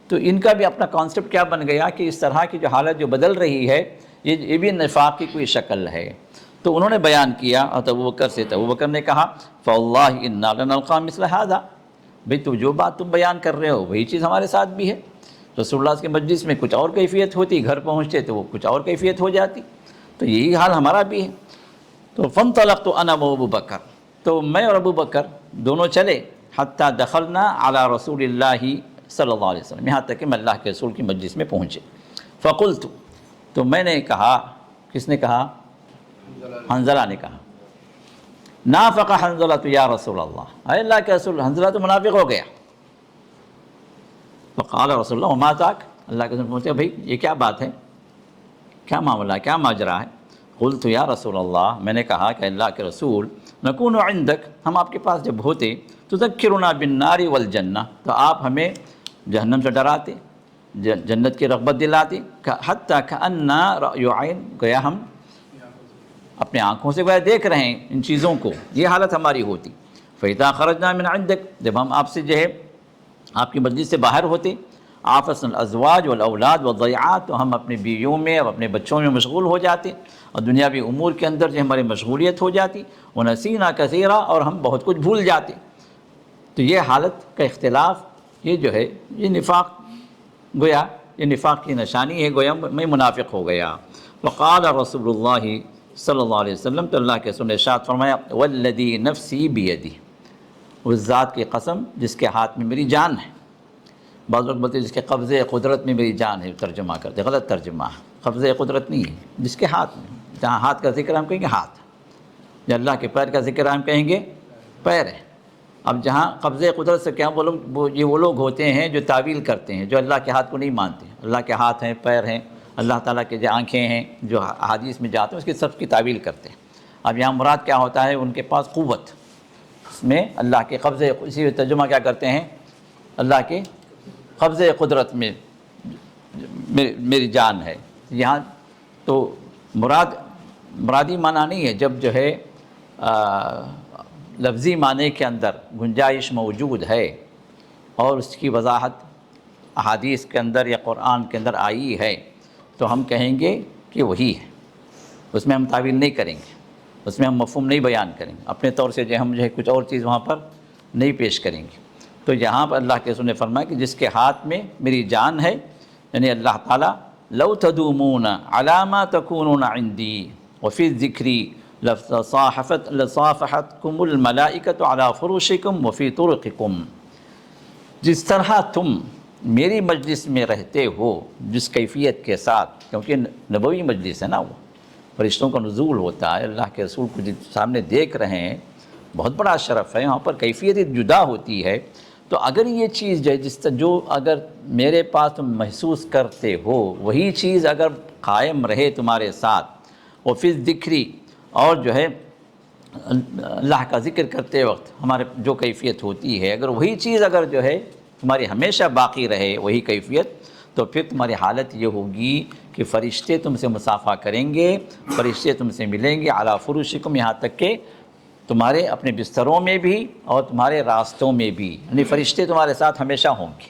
تو ان کا بھی اپنا کانسیپٹ کیا بن گیا کہ اس طرح کی جو حالت جو بدل رہی ہے یہ بھی نفاق کی کوئی شکل ہے۔ تو انہوں نے بیان کیا ابو بکر سے، تو ابو بکر نے کہا فَوَاللَّهِ إِنَّا لَنَلْقَىٰ مِثْلَ هَٰذَا، بھئی تو جو بات تم بیان کر رہے ہو وہی چیز ہمارے ساتھ بھی ہے۔ رسول اللہ کے مجلس میں کچھ اور کیفیت ہوتی، گھر پہنچتے تو وہ کچھ اور کیفیت ہو جاتی، تو یہی حال ہمارا بھی ہے۔ تو فَانْطَلَقْتُ أَنَا وَأَبُو بَكْرٍ، تو میں اور ابو بکر دونوں چلے، حتیٰ دخلنا علی رسول اللہ صلی اللہ علیہ وسلم، یہاں تک کہ میں اللہ کے رسول کی مجلس میں پہنچے۔ فقلت، تو میں نے کہا، کس نے کہا؟ حنظلہ نے کہا نافق حنظلہ یا رسول اللہ، اے اللہ کے رسول حنظلہ تو منافق ہو گیا۔ فقال رسول اللہ وما ذاک، اللہ کے رسول پوچھتے بھئی یہ کیا بات ہے، کیا معاملہ ہے، کیا ماجرا ہے؟ قلت یا رسول اللہ، میں نے کہا کہ اللہ کے رسول نکون عندک، ہم آپ کے پاس جب ہوتے تذکرنا بالنار والجنہ، تو آپ ہمیں جہنم سے ڈراتے، جنت کی رغبت دلاتے، حتیٰ کأننا رأی عین، گویا ہم اپنے آنکھوں سے گویا دیکھ رہے ہیں ان چیزوں کو، یہ حالت ہماری ہوتی۔ فَإِذَا خَرَجْنَا مِنْ عِنْدِكَ، جب ہم آپ سے جو ہے آپ کی مجلس سے باہر ہوتے، عَافَسْنَا الْأَزْوَاجِ وَالْأَوْلَادِ وَالضَّيْعَاتِ، تو ہم اپنی بیویوں میں اور اپنے بچوں میں مشغول ہو جاتے، اور دنیاوی امور کے اندر جو ہماری مشغولیت ہو جاتی، وَنَسِينَا كَثِيرًا، اور ہم بہت کچھ بھول جاتے۔ تو یہ حالت کا اختلاف، یہ جو ہے یہ نفاق، گویا یہ نفاق کی نشانی ہے، گویا میں منافق ہو گیا۔ وقال رسول اللہ صلی اللہ علیہ وسلم، تو اللہ کے رسول نے ارشاد فرمایا والذی نفسی بیدی، اس ذات کی قسم جس کے ہاتھ میں میری جان ہے۔ بعض لوگ بولتے ہیں جس کے قبضے قدرت میں میری جان ہے، ترجمہ کرتے، غلط ترجمہ ہے، قبضے قدرت نہیں ہے، جس کے ہاتھ میں، جہاں ہاتھ کا ذکر ہم کہیں گے ہاتھ، یا اللہ کے پیر کا ذکر ہم کہیں گے پیر ہے۔ اب جہاں قبضے قدرت سے کیا یہ وہ لوگ ہوتے ہیں جو تعویل کرتے ہیں، جو اللہ کے ہاتھ کو نہیں مانتے، اللہ کے ہاتھ ہیں، پیر ہیں، اللہ تعالیٰ کے جو آنکھیں ہیں، جو احادیث میں جاتے ہیں اس کی سب کی تعویل کرتے ہیں۔ اب یہاں مراد کیا ہوتا ہے، ان کے پاس قوت، اس میں اللہ کے قبضے، اسی ترجمہ کیا کرتے ہیں، اللہ کے قبضے قدرت میں میری جان ہے۔ یہاں تو مرادی معنی نہیں ہے، جب جو ہے لفظی معنی کے اندر گنجائش موجود ہے اور اس کی وضاحت احادیث کے اندر یا قرآن کے اندر آئی ہے، تو ہم کہیں گے کہ وہی ہے، اس میں ہم تعویل نہیں کریں گے۔ اس میں ہم مفہوم نہیں بیان کریں گے، اپنے طور سے ہم کچھ اور چیز وہاں پر نہیں پیش کریں گے۔ تو یہاں پر اللہ کے رسول نے فرمایا کہ جس کے ہاتھ میں میری جان ہے، یعنی اللہ تعالیٰ، لو تدومون علی ما تکونون عندی وفی الذکری لصافحتکم الملائکۃ علی فروشکم وفی طرقکم، جس طرح تم میری مجلس میں رہتے ہو جس کیفیت کے ساتھ، کیونکہ نبوی مجلس ہے نا، وہ فرشتوں کا نزول ہوتا ہے، اللہ کے رسول کو سامنے دیکھ رہے ہیں، بہت بڑا شرف ہے، وہاں پر کیفیت جدا ہوتی ہے۔ تو اگر یہ چیز جو اگر میرے پاس تم محسوس کرتے ہو، وہی چیز اگر قائم رہے تمہارے ساتھ، اور پھر ذکری، اور اللہ کا ذکر کرتے وقت ہمارے جو کیفیت ہوتی ہے، اگر وہی چیز اگر تمہاری ہمیشہ باقی رہے، وہی کیفیت، تو پھر تمہاری حالت یہ ہوگی کہ فرشتے تم سے مصافحہ کریں گے، فرشتے تم سے ملیں گے، علی فروشکم، یہاں تک کہ تمہارے اپنے بستروں میں بھی اور تمہارے راستوں میں بھی، یعنی فرشتے تمہارے ساتھ ہمیشہ ہوں گے،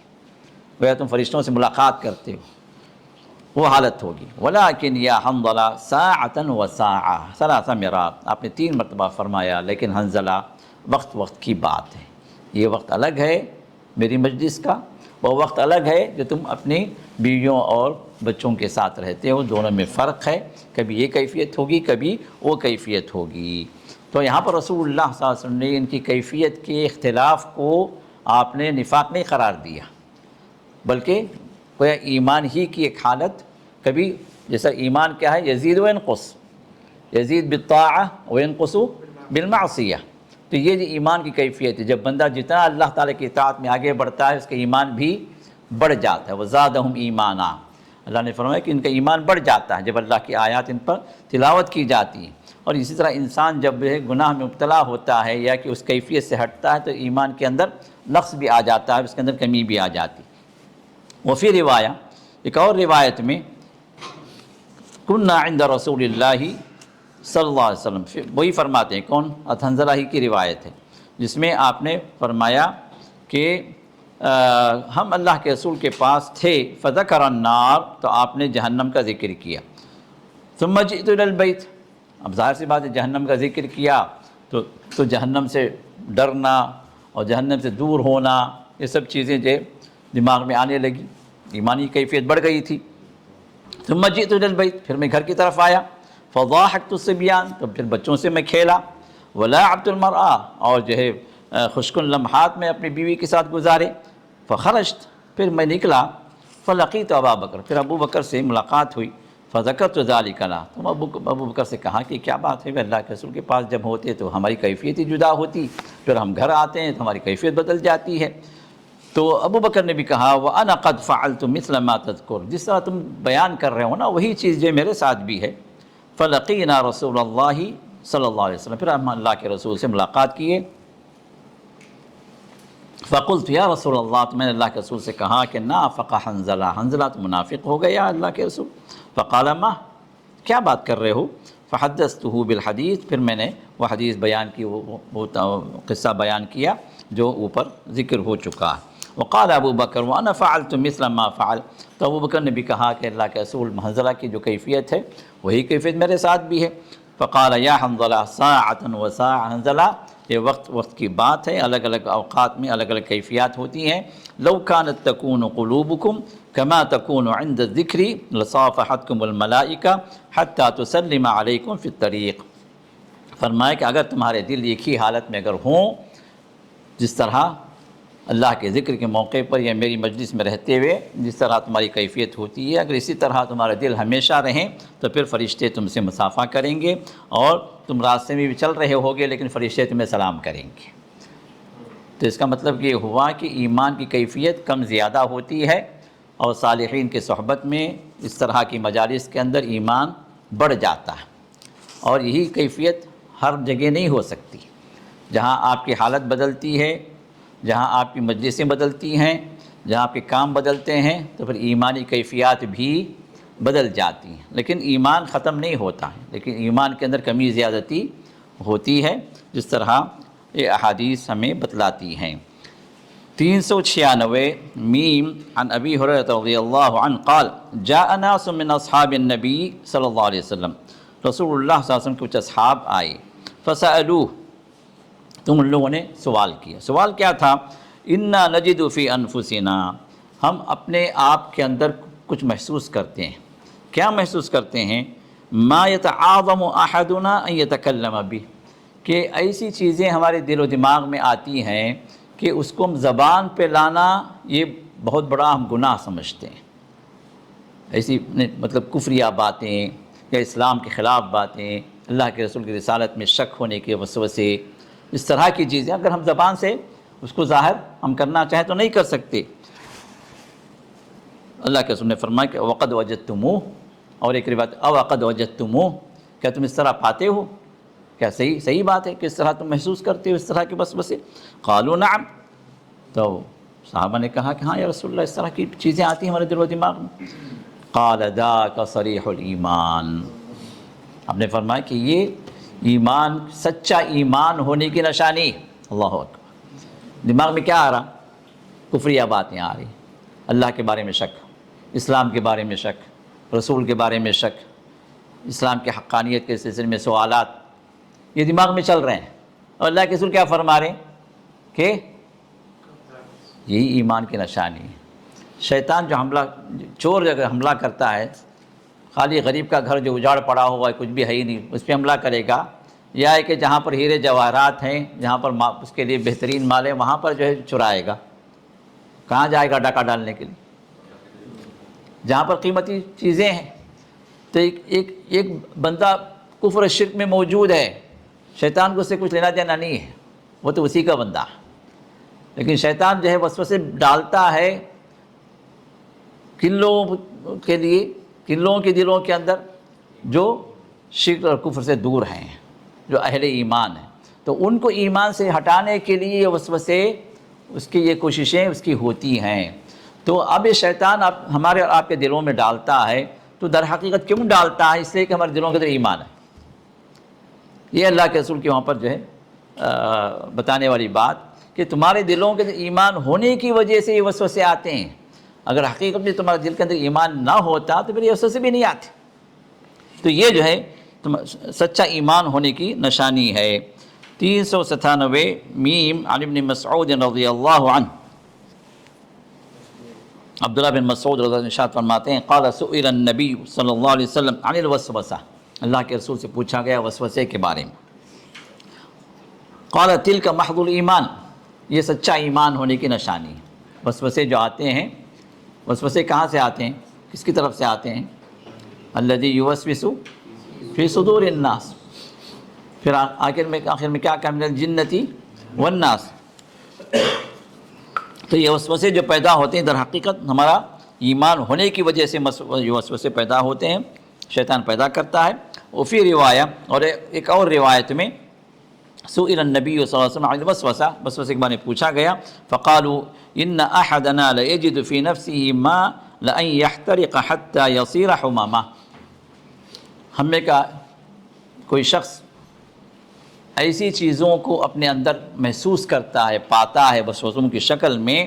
گویا تم فرشتوں سے ملاقات کرتے ہو، وہ حالت ہوگی۔ ولیکن یا حنظلہ ساعۃ وساعہ، ثلاث مرات، آپ نے 3 مرتبہ فرمایا، لیکن حنظلہ وقت وقت کی بات ہے، یہ وقت الگ ہے میری مجلس کا، وہ وقت الگ ہے جو تم اپنی بیویوں اور بچوں کے ساتھ رہتے ہو، دونوں میں فرق ہے، کبھی یہ کیفیت ہوگی، کبھی وہ کیفیت ہوگی۔ تو یہاں پر رسول اللہ صلی اللہ علیہ وسلم نے ان کی کیفیت کے اختلاف کو آپ نے نفاق نہیں قرار دیا، بلکہ کوئی ایمان ہی کی ایک حالت، کبھی جیسا ایمان کیا ہے، یزید و ینقص، یزید بالطاعہ و ینقص بالمعصیہ، تو یہ جو ایمان کی کیفیت ہے، جب بندہ جتنا اللہ تعالیٰ کی اطاعت میں آگے بڑھتا ہے، اس کا ایمان بھی بڑھ جاتا ہے، وزادہم ایمانا، اللہ نے فرمایا کہ ان کا ایمان بڑھ جاتا ہے جب اللہ کی آیات ان پر تلاوت کی جاتی ہے۔ اور اسی طرح انسان جب گناہ میں مبتلا ہوتا ہے یا کہ اس کیفیت سے ہٹتا ہے، تو ایمان کے اندر نقص بھی آ جاتا ہے، اس کے اندر کمی بھی آ جاتی ہے۔ وفی روایہ، ایک اور روایت میں، کننا عند رسول اللہ صلی اللہ علیہ وسلم، وہی فرماتے ہیں، کون؟ حنظلہ ہی کی روایت ہے، جس میں آپ نے فرمایا کہ ہم اللہ کے رسول کے پاس تھے، فذکر النار، تو آپ نے جہنم کا ذکر کیا، ثم جئت الی البیت، اب ظاہر سی بات ہے جہنم کا ذکر کیا تو جہنم سے ڈرنا اور جہنم سے دور ہونا، یہ سب چیزیں دماغ میں آنے لگی، ایمانی کیفیت بڑھ گئی تھی۔ ثم جئت الی البیت، پھر میں گھر کی طرف آیا، فضاحکت الصبیان، تو پھر بچوں سے میں کھیلا، ولاعبت المرأة، اور خوشکن لمحات میں اپنی بیوی کے ساتھ گزارے، فخرجت، پھر میں نکلا، فلقیت ابا بکر، پھر ابو بکر سے ملاقات ہوئی، فذکرت ذلک لہ، تو ابو بکر سے کہا کہ کیا بات ہے، اللہ کے رسول کے پاس جب ہوتے تو ہماری کیفیت ہی جدا ہوتی، پھر ہم گھر آتے ہیں تو ہماری کیفیت بدل جاتی ہے۔ تو ابو بکر نے بھی کہا، وَأَنَا قَدْ فَعَلْتُ مِثْلَ مَا تَذْكُرُ، جس طرح تم بیان کر رہے ہو نا، وہی چیز جو میرے ساتھ بھی ہے۔ فَلَقِينَا رَسُولَ اللَّهِ صلی اللہ علیہ وسلم، پھر ہم اللہ کے رسول سے ملاقات کیے۔ فَقُلْتُ يَا رَسُولَ اللَّهِ، تو میں نے اللہ کے رسول سے کہا کہ نَافَقَ حنظلہ، حنظلہ تو منافق ہو گیا اللہ کے رسول۔ فَقَالَ مَا، کیا بات کر رہے ہو؟ فَحَدَّثْتُهُ بِالْحَدِيث، پھر میں نے وہ حدیث بیان کی، وہ قصہ بیان کیا جو اوپر ذکر ہو چکا ہے۔ وقال ابو بکر وَأَنَا فَعَلْتُ مِثْلَ مَا فَعَلْ، تو ابو بکر نے بھی کہا کہ اللہ کے رسول، حنظلہ کی جو کیفیت ہے وہی کیفیت میرے ساتھ بھی ہے۔ فقال یا حنظلہ ساعۃ وساعۃ، حنظلہ یہ وقت کی بات ہے، الگ الگ اوقات میں الگ الگ کیفیات ہوتی ہیں۔ لو كانت تكون قلوبكم كما تكون عند الذکر لصافحتكم الملائکہ حتى تسلم علیکم فی الطریق، فرمایا کہ اگر تمہارے دل ایک ہی حالت میں اگر ہوں، جس طرح اللہ کے ذکر کے موقع پر یا میری مجلس میں رہتے ہوئے جس طرح تمہاری کیفیت ہوتی ہے، اگر اسی طرح تمہارا دل ہمیشہ رہیں تو پھر فرشتے تم سے مصافحہ کریں گے، اور تم راستے میں بھی چل رہے ہوگے لیکن فرشتے تمہیں سلام کریں گے۔ تو اس کا مطلب یہ ہوا کہ ایمان کی کیفیت کم زیادہ ہوتی ہے، اور صالحین کے صحبت میں اس طرح کی مجالس کے اندر ایمان بڑھ جاتا ہے، اور یہی کیفیت ہر جگہ نہیں ہو سکتی۔ جہاں آپ کی حالت بدلتی ہے، جہاں آپ کی مجلسیں بدلتی ہیں، جہاں آپ کے کام بدلتے ہیں، تو پھر ایمانی کیفیات بھی بدل جاتی ہیں، لیکن ایمان ختم نہیں ہوتا ہے، لیکن ایمان کے اندر کمی زیادتی ہوتی ہے، جس طرح یہ احادیث ہمیں بتلاتی ہیں۔ 396 میم، عن ابی ہریرہ رضی اللہ عنہ قال جاء ناس من اصحاب النبی صلی اللہ علیہ وسلم، رسول اللہ صلی اللہ علیہ وسلم کے کچھ اصحاب آئے، فسألوه، تم ان لوگوں نے سوال کیا. سوال کیا تھا؟ انا نجد فی انفسنا، ہم اپنے آپ کے اندر کچھ محسوس کرتے ہیں. کیا محسوس کرتے ہیں؟ ما یتعاظم احدنا ان یتکلم بہ، کہ ایسی چیزیں ہمارے دل و دماغ میں آتی ہیں کہ اس کو ہم زبان پہ لانا یہ بہت بڑا ہم گناہ سمجھتے ہیں. ایسی مطلب کفریہ باتیں یا اسلام کے خلاف باتیں، اللہ کے رسول کی رسالت میں شک ہونے کے وسوسے، اس طرح کی چیزیں اگر ہم زبان سے اس کو ظاہر ہم کرنا چاہیں تو نہیں کر سکتے. اللہ کے رسول نے فرمایا کہ وقد وجدتموہ، اور ایک روایت او وقد وجدتموہ، کیا تم اس طرح پاتے ہو؟ کیا صحیح بات ہے کہ اس طرح تم محسوس کرتے ہو اس طرح کے وسوسے؟ قالوا نعم، تو صحابہ نے کہا کہ ہاں یا رسول اللہ اس طرح کی چیزیں آتی ہیں ہمارے دل و دماغ میں. قال ذاک صریح الایمان، آپ نے فرمایا کہ یہ ایمان، سچا ایمان ہونے کی نشانی. اللہ اکبر. دماغ میں کیا آ رہا؟ کفریہ باتیں آ رہی، اللہ کے بارے میں شک، اسلام کے بارے میں شک، رسول کے بارے میں شک، اسلام کی حقانیت کے سلسلے میں سوالات، یہ دماغ میں چل رہے ہیں. اور اللہ کے رسول کیا فرما رہے ہیں کہ یہی ایمان کی نشانی ہے. شیطان جو چور اگر حملہ کرتا ہے، خالی غریب کا گھر جو اجاڑ پڑا ہوا ہے کچھ بھی ہے ہی نہیں اس پہ حملہ کرے گا، یا ہے کہ جہاں پر ہیرے جواہرات ہیں، جہاں پر اس کے لیے بہترین مال ہے، وہاں پر جو ہے چرائے گا. کہاں جائے گا ڈاکہ ڈالنے کے لیے؟ جہاں پر قیمتی چیزیں ہیں. تو ایک بندہ کفر و شرک میں موجود ہے، شیطان کو اس سے کچھ لینا دینا نہیں ہے، وہ تو اسی کا بندہ ہے. لیکن شیطان جو ہے وسوسے ڈالتا ہے کن لوگوں کے لیے، کن لوگوں کے دلوں کے اندر جو شرک اور کفر سے دور ہیں، جو اہل ایمان ہیں. تو ان کو ایمان سے ہٹانے کے لیے یہ وسوسے، اس کی یہ کوششیں اس کی ہوتی ہیں. تو اب یہ شیطان ہمارے اور آپ کے دلوں میں ڈالتا ہے، تو در حقیقت کیوں ڈالتا ہے؟ اس لیے کہ ہمارے دلوں کے اندر ایمان ہے. یہ اللہ کے رسول کے وہاں پر جو ہے بتانے والی بات کہ تمہارے دلوں کے اندر ایمان ہونے کی وجہ سے یہ وسوسے آتے ہیں. اگر حقیقت میں تمہارے دل کے اندر ایمان نہ ہوتا تو پھر یہ وسوسے بھی نہیں آتے. تو یہ جو ہے سچا ایمان ہونے کی نشانی ہے. 397 میم عن ابن مسعود رضی اللہ عنہ، عبداللہ بن مسعود رضی اللہ عنہ ارشاد فرماتے ہیں قال سئل النبی صلی اللہ علیہ وسلم عن الوسوسہ، اللہ کے رسول سے پوچھا گیا وسوسے کے بارے میں. قال تلک محض الایمان، یہ سچا ایمان ہونے کی نشانی ہے. وسوسے جو آتے ہیں، وسوسے کہاں سے آتے ہیں؟ کس کی طرف سے آتے ہیں؟ الذی یوسوس فی صدور الناس. پھر آخر میں کیا کہا؟ من الجنتی والناس. تو یہ وسوسے جو پیدا ہوتے ہیں در حقیقت ہمارا ایمان ہونے کی وجہ سے یہ وسوسے پیدا ہوتے ہیں، شیطان پیدا کرتا ہے. وفی روایہ، اور ایک اور روایت میں سئل النبی صلی اللہ علیہ وسلم عن الوسوسہ، وسوسے کے بارے میں پوچھا گیا. فقالوا ان احدنا لیجد فی نفسه ما لان يحترق حتى يصير حمامہ. ہم میں کا کوئی شخص ایسی چیزوں کو اپنے اندر محسوس کرتا ہے، پاتا ہے وسوسوں کی شکل میں،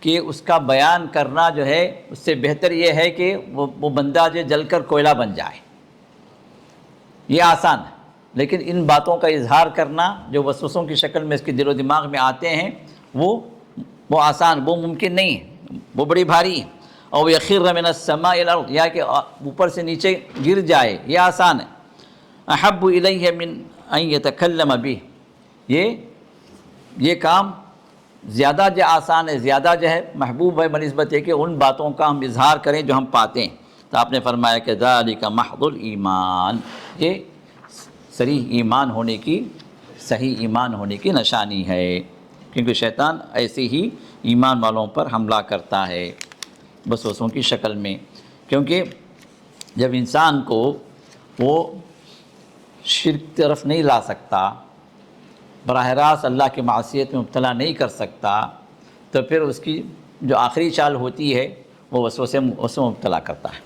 کہ اس کا بیان کرنا جو ہے اس سے بہتر یہ ہے کہ وہ بندہ جو جل کر کوئلہ بن جائے. یہ آسان ہے، لیکن ان باتوں کا اظہار کرنا جو وسوسوں کی شکل میں اس کے دل و دماغ میں آتے ہیں وہ آسان، وہ ممکن نہیں ہے، وہ بڑی بھاری ہے. اور یخر من السماء الى الارض، یا کہ اوپر سے نیچے گر جائے، یہ آسان ہے. احب الیہ من ان یتکلم بہ، یہ کام زیادہ جو آسان ہے، زیادہ جو ہے محبوب ہے بنسبت ہے کہ ان باتوں کا ہم اظہار کریں جو ہم پاتے ہیں. تو آپ نے فرمایا کہ ذالک محض الایمان، یہ صریح ایمان ہونے کی، صحیح ایمان ہونے کی نشانی ہے. کیونکہ شیطان ایسے ہی ایمان والوں پر حملہ کرتا ہے وسوسوں کی شکل میں. کیونکہ جب انسان کو وہ شرک طرف نہیں لا سکتا، براہ راست اللہ کی معصیت میں مبتلا نہیں کر سکتا، تو پھر اس کی جو آخری چال ہوتی ہے وہ وسوسے مبتلا کرتا ہے.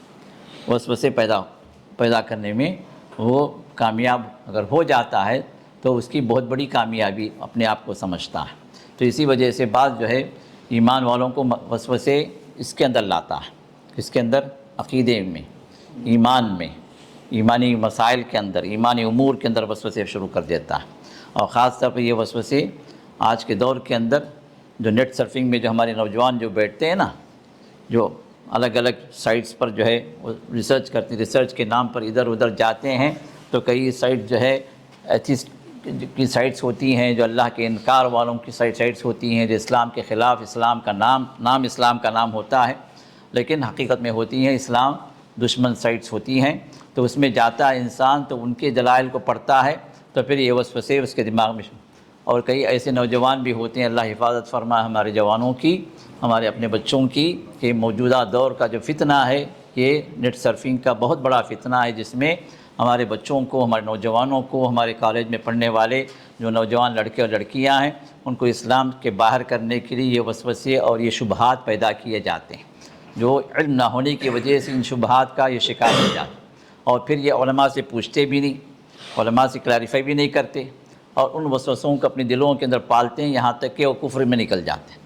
وسوسے پیدا کرنے میں وہ کامیاب اگر ہو جاتا ہے تو اس کی بہت بڑی کامیابی اپنے آپ کو سمجھتا ہے. تو اسی وجہ سے بعض جو ہے ایمان والوں کو وسوسے اس کے اندر لاتا ہے، اس کے اندر عقیدے میں، ایمان میں، ایمانی مسائل کے اندر، ایمانی امور کے اندر وسوسے شروع کر دیتا ہے۔ اور خاص طور پہ یہ وسوسے آج کے دور کے اندر جو نیٹ سرفنگ میں جو ہمارے نوجوان جو بیٹھتے ہیں نا، جو الگ الگ سائٹس پر جو ہے ریسرچ کرتے، ریسرچ کے نام پر ادھر ادھر جاتے ہیں، تو کئی سائٹ جو ہے ایتھسٹ کی سائٹس ہوتی ہیں، جو اللہ کے انکار والوں کی سائٹس ہوتی ہیں، جو اسلام کے خلاف، اسلام کا نام اسلام کا نام ہوتا ہے لیکن حقیقت میں ہوتی ہیں اسلام دشمن سائٹس ہوتی ہیں۔ تو اس میں جاتا ہے انسان تو ان کے دلائل کو پڑھتا ہے تو پھر یہ وسوسے اس کے دماغ میں، اور کئی ایسے نوجوان بھی ہوتے ہیں، اللہ حفاظت فرمائے ہمارے جوانوں کی، ہمارے اپنے بچوں کی، کہ موجودہ دور کا جو فتنہ ہے یہ نیٹ سرفنگ کا بہت بڑا فتنہ ہے، جس میں ہمارے بچوں کو، ہمارے نوجوانوں کو، ہمارے کالج میں پڑھنے والے جو نوجوان لڑکے اور لڑکیاں ہیں ان کو اسلام کے باہر کرنے کے لیے یہ وسوسے اور یہ شبہات پیدا کیے جاتے ہیں، جو علم نہ ہونے کی وجہ سے ان شبہات کا یہ شکار ہو جاتے ہیں، اور پھر یہ علماء سے پوچھتے بھی نہیں، علماء سے کلیریفائی بھی نہیں کرتے، اور ان وسوسوں کو اپنے دلوں کے اندر پالتے ہیں، یہاں تک کہ وہ کفر میں نکل جاتے ہیں۔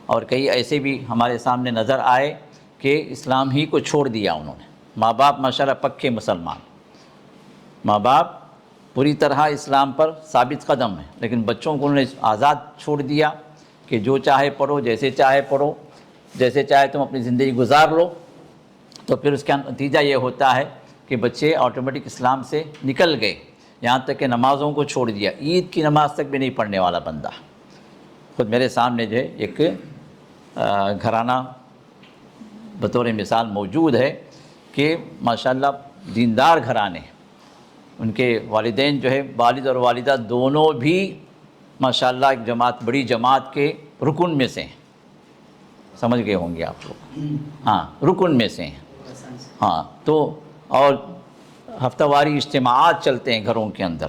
اور کئی ایسے بھی ہمارے سامنے نظر آئے کہ اسلام ہی کو چھوڑ دیا انہوں نے، ماں باپ ماشاءاللہ پکے مسلمان، ماں باپ پوری طرح اسلام پر ثابت قدم ہیں، لیکن بچوں کو انہوں نے آزاد چھوڑ دیا کہ جو چاہے پڑھو، جیسے چاہے پڑھو، جیسے چاہے تم اپنی زندگی گزار لو۔ تو پھر اس کا نتیجہ یہ ہوتا ہے کہ بچے آٹومیٹک اسلام سے نکل گئے، یہاں تک کہ نمازوں کو چھوڑ دیا، عید کی نماز تک بھی نہیں پڑھنے والا بندہ۔ خود میرے سامنے جو ہے ایک گھرانہ بطور مثال موجود ہے کہ ماشاءاللہ دیندار گھرانے، ان کے والدین جو ہے، والد اور والدہ دونوں بھی ماشاءاللہ ایک جماعت، بڑی جماعت کے رکن میں سے ہیں، سمجھ گئے ہوں گے آپ لوگ، ہاں رکن میں سے ہیں، ہاں تو اور ہفتہ واری اجتماعات چلتے ہیں گھروں کے اندر۔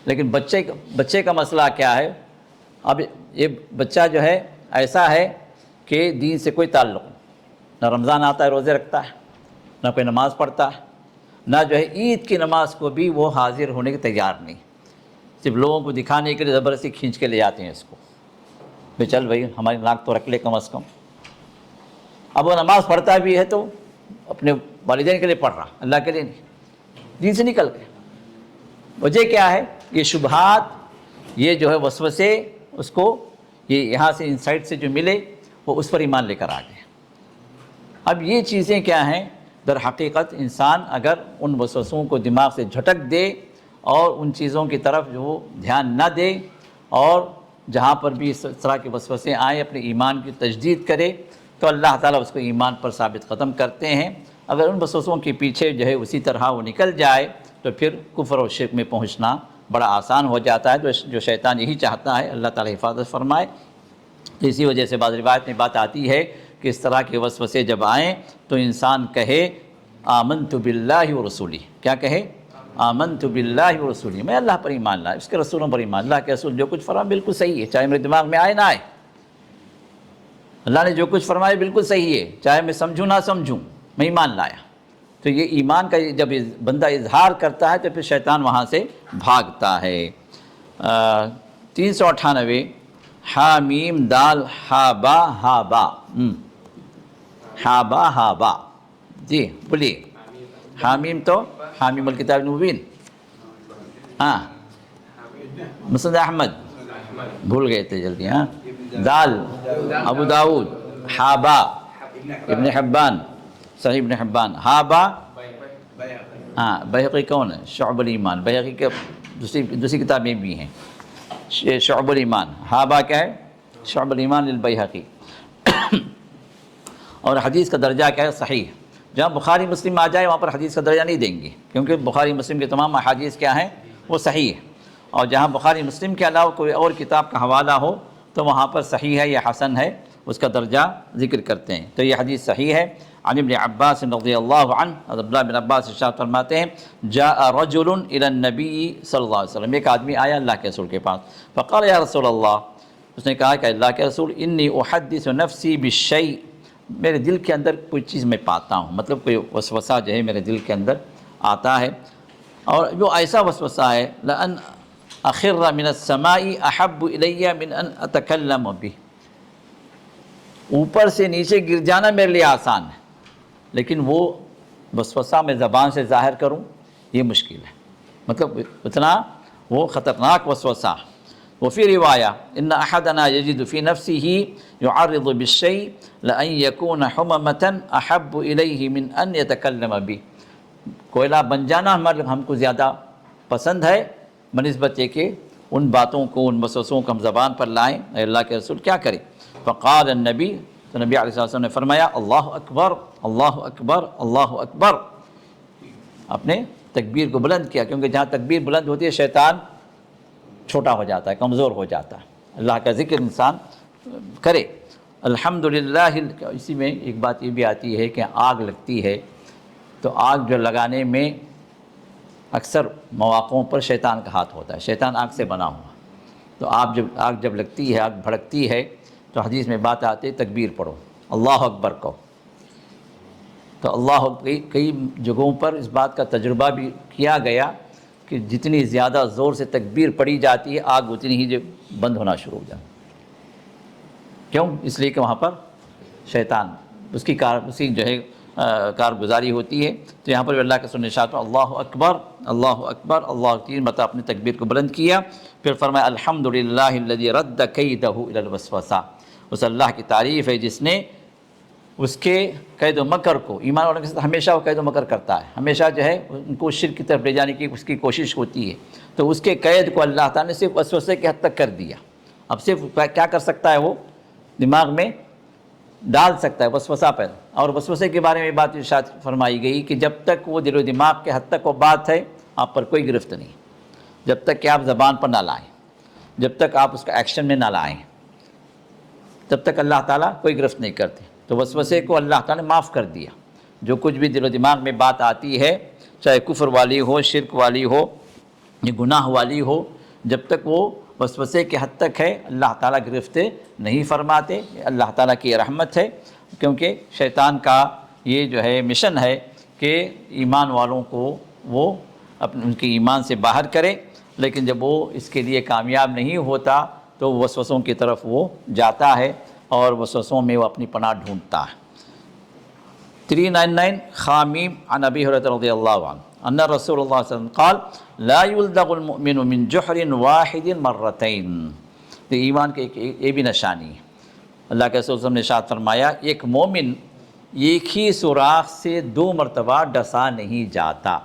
لیکن بچے کا مسئلہ کیا ہے؟ اب یہ بچہ جو ہے ایسا ہے کہ دین سے کوئی تعلق نہیں، نہ رمضان آتا ہے روزے رکھتا ہے، نہ کوئی نماز پڑھتا ہے، نہ جو ہے عید کی نماز کو بھی وہ حاضر ہونے کے تیار نہیں، صرف لوگوں کو دکھانے کے لیے زبردستی کھینچ کے لے جاتے ہیں اس کو، بھئی چل بھائی ہماری ناک تو رکھ لے کم از کم۔ اب وہ نماز پڑھتا بھی ہے تو اپنے والدین کے لیے پڑھ رہا، اللہ کے لیے نہیں، دین سے نکل گئے۔ وجہ کیا ہے؟ یہ شبہات، یہ جو ہے وسوسے، اس کو یہ یہاں سے انسائٹ سے جو ملے وہ اس پر ایمان لے کر آ گئے۔ اب یہ چیزیں کیا ہیں؟ در حقیقت انسان اگر ان وسوسوں کو دماغ سے جھٹک دے اور ان چیزوں کی طرف جو دھیان نہ دے، اور جہاں پر بھی اس طرح کے وسوسے آئیں اپنے ایمان کی تجدید کرے، تو اللہ تعالیٰ اس کو ایمان پر ثابت قدم کرتے ہیں۔ اگر ان وسوسوں کے پیچھے جو ہے اسی طرح وہ نکل جائے تو پھر کفر و شرک میں پہنچنا بڑا آسان ہو جاتا ہے، جو شیطان یہی چاہتا ہے، اللہ تعالیٰ حفاظت فرمائے۔ تو اسی وجہ سے بعض روایت میں بات آتی ہے کہ اس طرح کے وسوسے جب آئیں تو انسان کہے آمنت باللہ و رسولی، کیا کہے؟ آمنت باللہ و رسولی، میں اللہ پر ایمان لایا، اس کے رسولوں پر ایمان، اللہ کے رسول جو کچھ فرمائے بالکل صحیح ہے، چاہے میرے دماغ میں آئے نہ آئے، اللہ نے جو کچھ فرمایا بالکل صحیح ہے، چاہے میں سمجھوں نہ سمجھوں، میں ایمان لایا۔ تو یہ ایمان کا جب بندہ اظہار کرتا ہے تو پھر شیطان وہاں سے بھاگتا ہے۔ 398 حامیم دال ہا با ہا با، ہا با ہا با، جی بولیے۔ حامیم تو حامیم الکتاب المبین، ہاں مسند احمد، بھول گئے تھے جلدی، ہاں دال ابو داود، ہا با ابن حبان، صحیح ابن حبان، ہا با ہاں بیہقی کون ہے؟ شعب الایمان، بیہقی کے دوسری کتاب میں بھی ہیں شعب الایمان، ہا با کیا ہے؟ شعب الایمان للبیہقی۔ اور حدیث کا درجہ کیا ہے؟ صحیح۔ جہاں بخاری مسلم آ جائے وہاں پر حدیث کا درجہ نہیں دیں گے، کیونکہ بخاری مسلم کے تمام احادیث کیا ہیں؟ وہ صحیح ہے، اور جہاں بخاری مسلم کے علاوہ کوئی اور کتاب کا حوالہ ہو تو وہاں پر صحیح ہے یا حسن ہے اس کا درجہ ذکر کرتے ہیں۔ تو یہ حدیث صحیح ہے۔ عن ابن عباس رضی اللہ عنہ، عبداللہ بن عباس ارشاد فرماتے ہیں جاء رجل الی النبی صلی اللہ علیہ وسلم، ایک آدمی آیا اللہ کے رسول کے پاس، فقال یا رسول اللہ، اس نے کہا کہ اللہ کے رسول انی احدث نفسی بالشیء، میرے دل کے اندر کوئی چیز میں پاتا ہوں، مطلب کوئی وسوسہ جو ہے میرے دل کے اندر آتا ہے، اور جو ایسا وسوسہ ہے لأن اخر من السماء احب الی من ان اتکلم بہ، اوپر سے نیچے گر جانا میرے لیے آسان ہے، لیکن وہ وسوسہ میں زبان سے ظاہر کروں یہ مشکل ہے، مطلب اتنا وہ خطرناک وسوسہ۔ وفی روایہ ان احدنا یجد فی نفسه يعرض بالشيء لأن يكون حممة احب الیہ من ان يتکلم به، کوئلہ بن جانا ہم کو زیادہ پسند ہے بنسبت یہ کہ ان باتوں کو، ان وسوسوں کو ہم زبان پر لائیں۔ اے اللہ کے رسول کیا کریں؟ فقال النبی، تو نبی علیہ السلام نے فرمایا اللہ اکبر اللہ اکبر اللہ اکبر، اپنے تکبیر کو بلند کیا، کیونکہ جہاں تکبیر بلند ہوتی ہے شیطان چھوٹا ہو جاتا ہے، کمزور ہو جاتا ہے۔ اللہ کا ذکر انسان کرے۔ الحمدللہ، اسی میں ایک بات یہ بھی آتی ہے کہ آگ لگتی ہے تو آگ جو لگانے میں اکثر مواقعوں پر شیطان کا ہاتھ ہوتا ہے، شیطان آگ سے بنا ہوا، تو آگ جب لگتی ہے، آگ بھڑکتی ہے تو حدیث میں بات آتی ہے تکبیر پڑھو، اللہ اکبر کہو۔ تو اللہ کئی جگہوں پر اس بات کا تجربہ بھی کیا گیا کہ جتنی زیادہ زور سے تکبیر پڑھی جاتی ہے آگ اتنی ہی بند ہونا شروع ہو جاتی۔ کیوں؟ اس لیے کہ وہاں پر شیطان اس کی جو ہے کارگزاری ہوتی ہے۔ تو یہاں پر بھی اللہ کے سننے شاعت اللہ اکبر اللہ اکبر اللہ، 3 مرتبہ اپنی تکبیر کو بلند کیا، پھر فرمایا الحمدللہ الذی رد کیدہ الی الوسوسہ، اس اللہ کی تعریف ہے جس نے اس کے قید و مکر کو، ایمان والوں کے ساتھ ہمیشہ وہ قید و مکر کرتا ہے، ہمیشہ جو ہے ان کو شرک کی طرف لے جانے کی اس کی کوشش ہوتی ہے، تو اس کے قید کو اللہ تعالیٰ نے صرف وسوسے کے حد تک کر دیا۔ اب صرف کیا کر سکتا ہے؟ وہ دماغ میں ڈال سکتا ہے وسوسہ پیدا۔ اور وسوسے کے بارے میں بات ارشاد فرمائی گئی کہ جب تک وہ دل و دماغ کے حد تک وہ بات ہے آپ پر کوئی گرفت نہیں، جب تک کہ آپ زبان پر نہ لائیں، جب تک آپ اس کا ایکشن میں نہ لائیں، تب تک اللہ تعالیٰ کوئی گرفت نہیں کرتے۔ تو وسوسے کو اللہ تعالیٰ نے معاف کر دیا۔ جو کچھ بھی دل و دماغ میں بات آتی ہے، چاہے کفر والی ہو، شرک والی ہو، یہ گناہ والی ہو، جب تک وہ وسوسے کے حد تک ہے اللہ تعالیٰ گرفت نہیں فرماتے۔ اللہ تعالیٰ کی رحمت ہے، کیونکہ شیطان کا یہ جو ہے مشن ہے کہ ایمان والوں کو وہ ان کے ایمان سے باہر کرے، لیکن جب وہ اس کے لیے کامیاب نہیں ہوتا تو وسوسوں کی طرف وہ جاتا ہے اور وسوسوں میں وہ اپنی پناہ ڈھونڈتا ہے۔ 399 خامیم عن ابی ہریرہ رضی اللہ عنہ ان رسول اللہ صلی اللہ علیہ وسلم قال لا يلدغ المؤمن من جحر واحد مرتين، تو ایمان کے یہ بھی نشانی ہے۔ اللہ کے رسول صلی اللہ علیہ وسلم نے ارشاد فرمایا ایک مومن ایک ہی سوراخ سے 2 مرتبہ ڈسا نہیں جاتا۔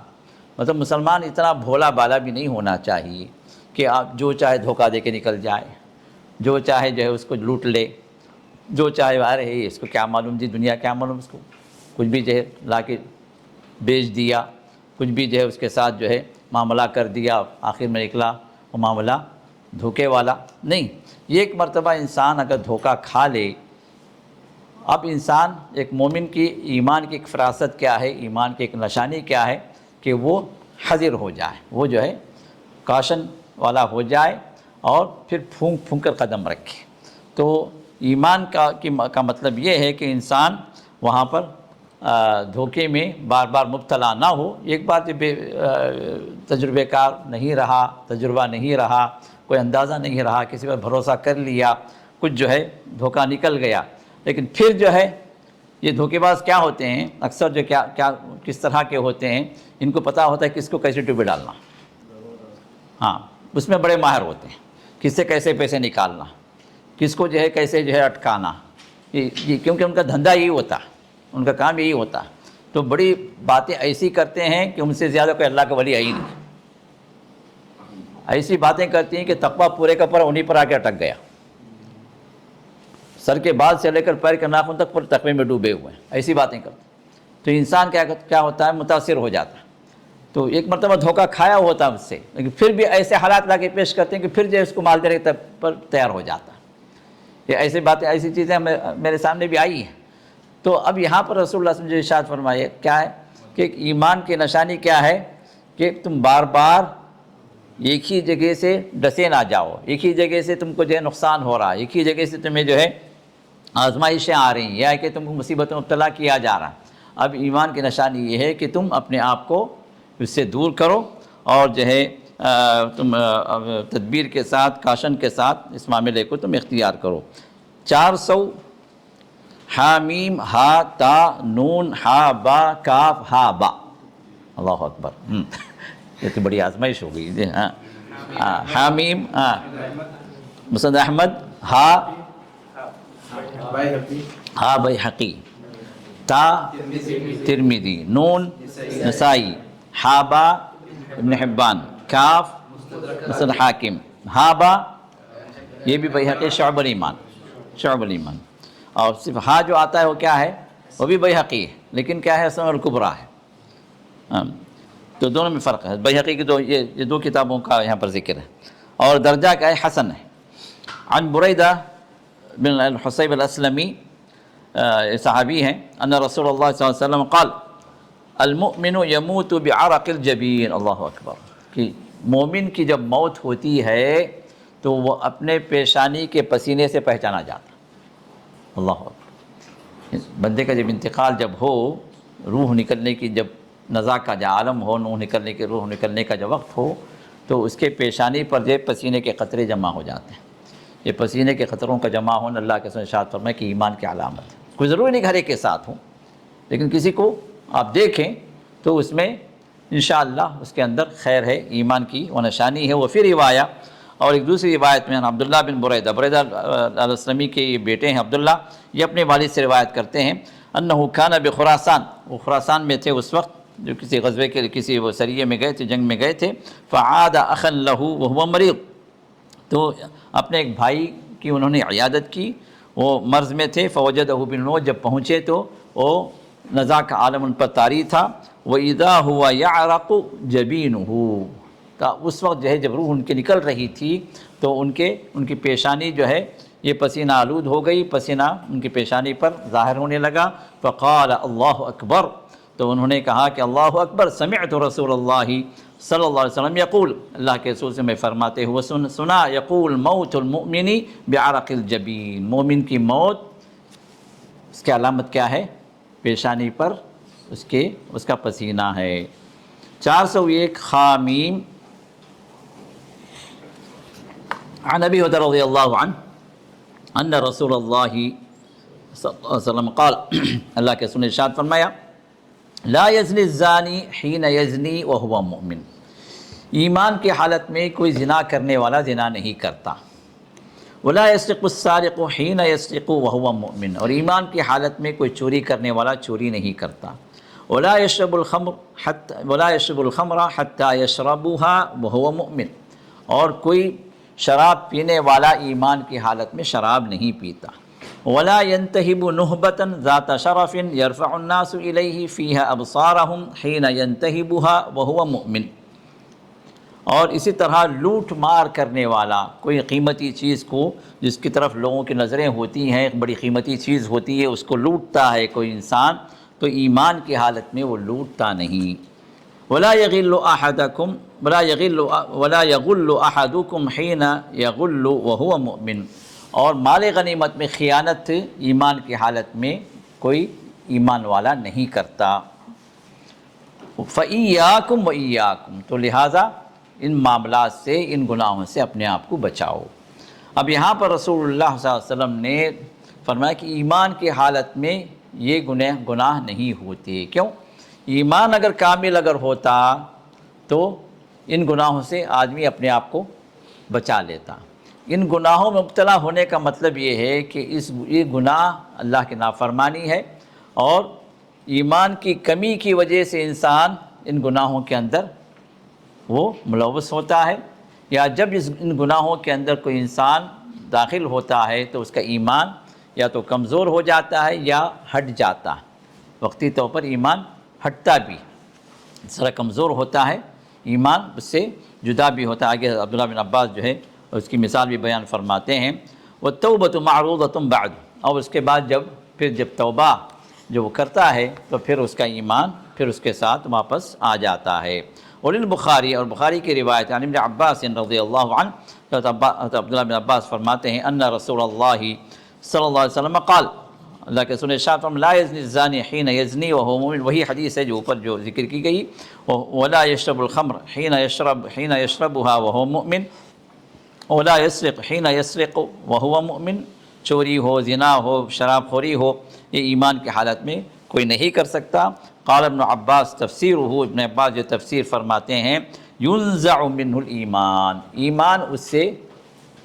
مطلب مسلمان اتنا بھولا بالا بھی نہیں ہونا چاہیے کہ آپ جو چاہے دھوکہ دے کے نکل جائے، جو چاہے جو ہے اس کو لوٹ لے، جو چاہے ارے اس کو کیا معلوم جی دنیا کیا معلوم، اس کو کچھ بھی جو ہے لا کے بیچ دیا، کچھ بھی جو ہے اس کے ساتھ جو ہے معاملہ کر دیا، آخر میں نکلا وہ معاملہ دھوکے والا۔ نہیں، یہ ایک مرتبہ انسان اگر دھوکہ کھا لے، اب انسان ایک مومن کی ایمان کی ایک فراست کیا ہے، ایمان کی ایک نشانی کیا ہے کہ وہ حذر ہو جائے، وہ جو ہے کاشن والا ہو جائے اور پھر پھونک کر قدم رکھے۔ تو ایمان کا مطلب یہ ہے کہ انسان وہاں پر دھوکے میں بار بار مبتلا نہ ہو۔ ایک بار تجربے کار نہیں رہا، تجربہ نہیں رہا، کوئی اندازہ نہیں رہا، کسی پر بھروسہ کر لیا، کچھ جو ہے دھوکہ نکل گیا، لیکن پھر جو ہے یہ دھوکے باز کیا ہوتے ہیں اکثر جو کس طرح کے ہوتے ہیں، ان کو پتہ ہوتا ہے کس کو کیسے ڈوبے ڈالنا، ہاں اس میں بڑے ماہر ہوتے ہیں، کس سے کیسے پیسے نکالنا، کس کو جو ہے کیسے جو ہے اٹکانا، یہ کیونکہ ان کا دھندا یہی ہوتا، ان کا کام یہی ہوتا، تو بڑی باتیں ایسی کرتے ہیں کہ ان سے زیادہ کوئی اللہ کا ولی ہے ہی نہیں، ایسی باتیں کرتی ہیں کہ تقویٰ پورے کا پورا انہیں پر آ کے اٹک گیا، سر کے بال سے لے کر پیر کے ناخن تک پر تقوی میں ڈوبے ہوئے ہیں، ایسی باتیں کرتے تو انسان کیا ہوتا ہے متاثر ہو جاتا ہے۔ تو ایک مرتبہ دھوکہ کھایا ہوتا ہے اس سے، لیکن پھر بھی ایسے حالات لا کے پیش کرتے ہیں کہ پھر جو اس کو مال دینے پر تیار ہو جاتا ہے۔ یہ ایسی باتیں، ایسی چیزیں میرے سامنے بھی آئی ہیں۔ تو اب یہاں پر رسول اللہ صلی اللہ علیہ وسلم جو ارشاد فرمائے کیا ہے کہ ایمان کی نشانی کیا ہے کہ تم بار بار ایک ہی جگہ سے ڈسے نہ جاؤ، ایک ہی جگہ سے تم کو جو ہے نقصان ہو رہا ہے، ایک ہی جگہ سے تمہیں جو ہے آزمائشیں آ رہی ہیں، یا کہ تم کو مصیبت میں مبتلا کیا جا رہا ہے۔ اب ایمان کی نشانی یہ ہے کہ تم اپنے آپ کو اس سے دور کرو اور جو ہے تم تدبیر کے ساتھ، کاشن کے ساتھ اس معاملے کو تم اختیار کرو۔ حامیم ہا تا نون ہا با کاف ہا با. اللہ اکبر. یہ تو بڑی آزمائش ہو گئی. ہاں حامیم مسند احمد ہا بیہقی تا ترمذی نون نسائی ہا با ابن حبان کاف مسند حاکم ہا با یہ بھی بیہقی شعب الایمان. اور صرف ہا جو آتا ہے وہ کیا ہے؟ وہ بھی بیہقی ہے لیکن کیا ہے؟ سنن الکبریٰ ہے. تو دونوں میں فرق ہے. بیہقی کی یہ دو کتابوں کا یہاں پر ذکر ہے. اور درجہ کیا ہے؟ حسن ہے. عن بریدہ بن الحصیب الاسلمی صحابی ہیں ان رسول اللہ صلی اللہ علیہ وسلم قال المؤمن یموت بعرق الجبین. اللہ اکبر. کہ مومن کی جب موت ہوتی ہے تو وہ اپنے پیشانی کے پسینے سے پہچانا جاتا. اللہ اکبر. بندے کا جب انتقال جب ہو، روح نکلنے کی جب نزا کا جو عالم ہو، روح نکلنے کا جو وقت ہو، تو اس کے پیشانی پر یہ پسینے کے قطرے جمع ہو جاتے ہیں. یہ پسینے کے قطروں کا جمع ہونا اللہ کے ارشاد فرمائے کہ ایمان کی علامت ہے. کوئی ضروری نہیں گھر ایک کے ساتھ ہوں، لیکن کسی کو آپ دیکھیں تو اس میں انشاءاللہ اس کے اندر خیر ہے، ایمان کی وہ نشانی ہے. وہ پھر روایہ اور ایک دوسری روایت میں عبداللہ بن بریدہ الاسلمی کے یہ بیٹے ہیں عبداللہ، یہ اپنے والد سے روایت کرتے ہیں انہ کان بخراسان، وہ خراسان میں تھے اس وقت، جو کسی غزوے کے کسی وہ سریے میں گئے تھے، جنگ میں گئے تھے. فعاد اخا لہ وہو مریض، تو اپنے ایک بھائی کی انہوں نے عیادت کی، وہ مرض میں تھے. فوجدہ بالموت، جب پہنچے تو وہ نزا کا عالم ان پر طاری تھا. وَإِذَا هُوَ يَعْرَقُ جَبِينُهُ، اس وقت جو ہے جب روح ان کی نکل رہی تھی تو ان کی پیشانی جو ہے یہ پسینہ آلود ہو گئی، پسینہ ان کی پیشانی پر ظاہر ہونے لگا. فقال اللہ اکبر، تو انہوں نے کہا کہ اللہ اکبر. سمعت رسول اللہ صلی اللہ علیہ وسلم یقول، اللہ کے رسول سے میں فرماتے ہوئے سنا، یقول موت المؤمن بعرق الجبین، مومن کی موت اس کی علامت کیا ہے؟ پیشانی پر اس کا پسینہ ہے. 401 خامیم. عن ابی ہریرہ رضی اللہ عنہ ان رسول اللہ صلی اللہ علیہ وسلم قال، اللہ کے رسول نے ارشاد فرمایا لا یزنی الزانی حین یزنی وہو مؤمن، ایمان کی حالت میں کوئی زنا کرنے والا زنا نہیں کرتا. ولا یسرق السارق حین یسرق وہو مؤمن، اور ایمان کی حالت میں کوئی چوری کرنے والا چوری نہیں کرتا. ولا یشرب الخمر حتی یشربها وہو مؤمن، اور کوئی شراب پینے والا ایمان کی حالت میں شراب نہیں پیتا. ولا ينتهب نهبة ذات شرف يرفع الناس إليه فيها أبصارهم حين ينتهبها وهو مؤمن، اور اسی طرح لوٹ مار کرنے والا کوئی قیمتی چیز کو جس کی طرف لوگوں کی نظریں ہوتی ہیں، ایک بڑی قیمتی چیز ہوتی ہے، اس کو لوٹتا ہے کوئی انسان، تو ایمان کی حالت میں وہ لوٹتا نہیں. ولا يغل احدكم ولا يغل احدكم حين يغل وهو مؤمن، اور مال غنیمت میں خیانت ایمان کی حالت میں کوئی ایمان والا نہیں کرتا. فَإِيَّاكُمْ وَإِيَّاكُمْ، تو لہٰذا ان معاملات سے، ان گناہوں سے اپنے آپ کو بچاؤ. اب یہاں پر رسول اللہ صلی اللہ علیہ وسلم نے فرمایا کہ ایمان کی حالت میں یہ گناہ نہیں ہوتے. کیوں؟ ایمان اگر کامل اگر ہوتا تو ان گناہوں سے آدمی اپنے آپ کو بچا لیتا. ان گناہوں میں مبتلا ہونے کا مطلب یہ ہے کہ یہ گناہ اللہ کی نافرمانی ہے، اور ایمان کی کمی کی وجہ سے انسان ان گناہوں کے اندر وہ ملوث ہوتا ہے، یا جب ان گناہوں کے اندر کوئی انسان داخل ہوتا ہے تو اس کا ایمان یا تو کمزور ہو جاتا ہے یا ہٹ جاتا ہے. وقتی طور پر ایمان ہٹتا بھی، ذرا کمزور ہوتا ہے، ایمان اس سے جدا بھی ہوتا ہے. آگے عبداللہ بن عباس جو ہے اس کی مثال بھی بیان فرماتے ہیں. وَالتَّوْبَةُ مَعْرُوضَةٌ بَعْدُ، اور اس کے بعد جب توبہ جو وہ کرتا ہے تو پھر اس کا ایمان پھر اس کے ساتھ واپس آ جاتا ہے. وللبخاری، اور بخاری کی روایت عن ابن عباس رضی اللہ عنہ، عبداللہ بن عباس فرماتے ہیں ان رسول اللہ صلی اللہ علیہ وسلم قال، اللہ کے رسول نے ارشاد فرمایا لا یزنی الزانی حین یزنی وہو مؤمن، وہی حدیث ہے جو اوپر جو ذکر کی گئی. ولا یشرب الخمر حین یشربها وہو مؤمن، ولا یسرق حین یسرق وہو مؤمن، چوری ہو، زنا ہو، شراب خوری ہو، یہ ایمان کی حالت میں کوئی نہیں کر سکتا۔ قال ابن عباس تفسیرہ، ابن عباس جو تفسیر فرماتے ہیں ینزع منہ الایمان، ایمان اس سے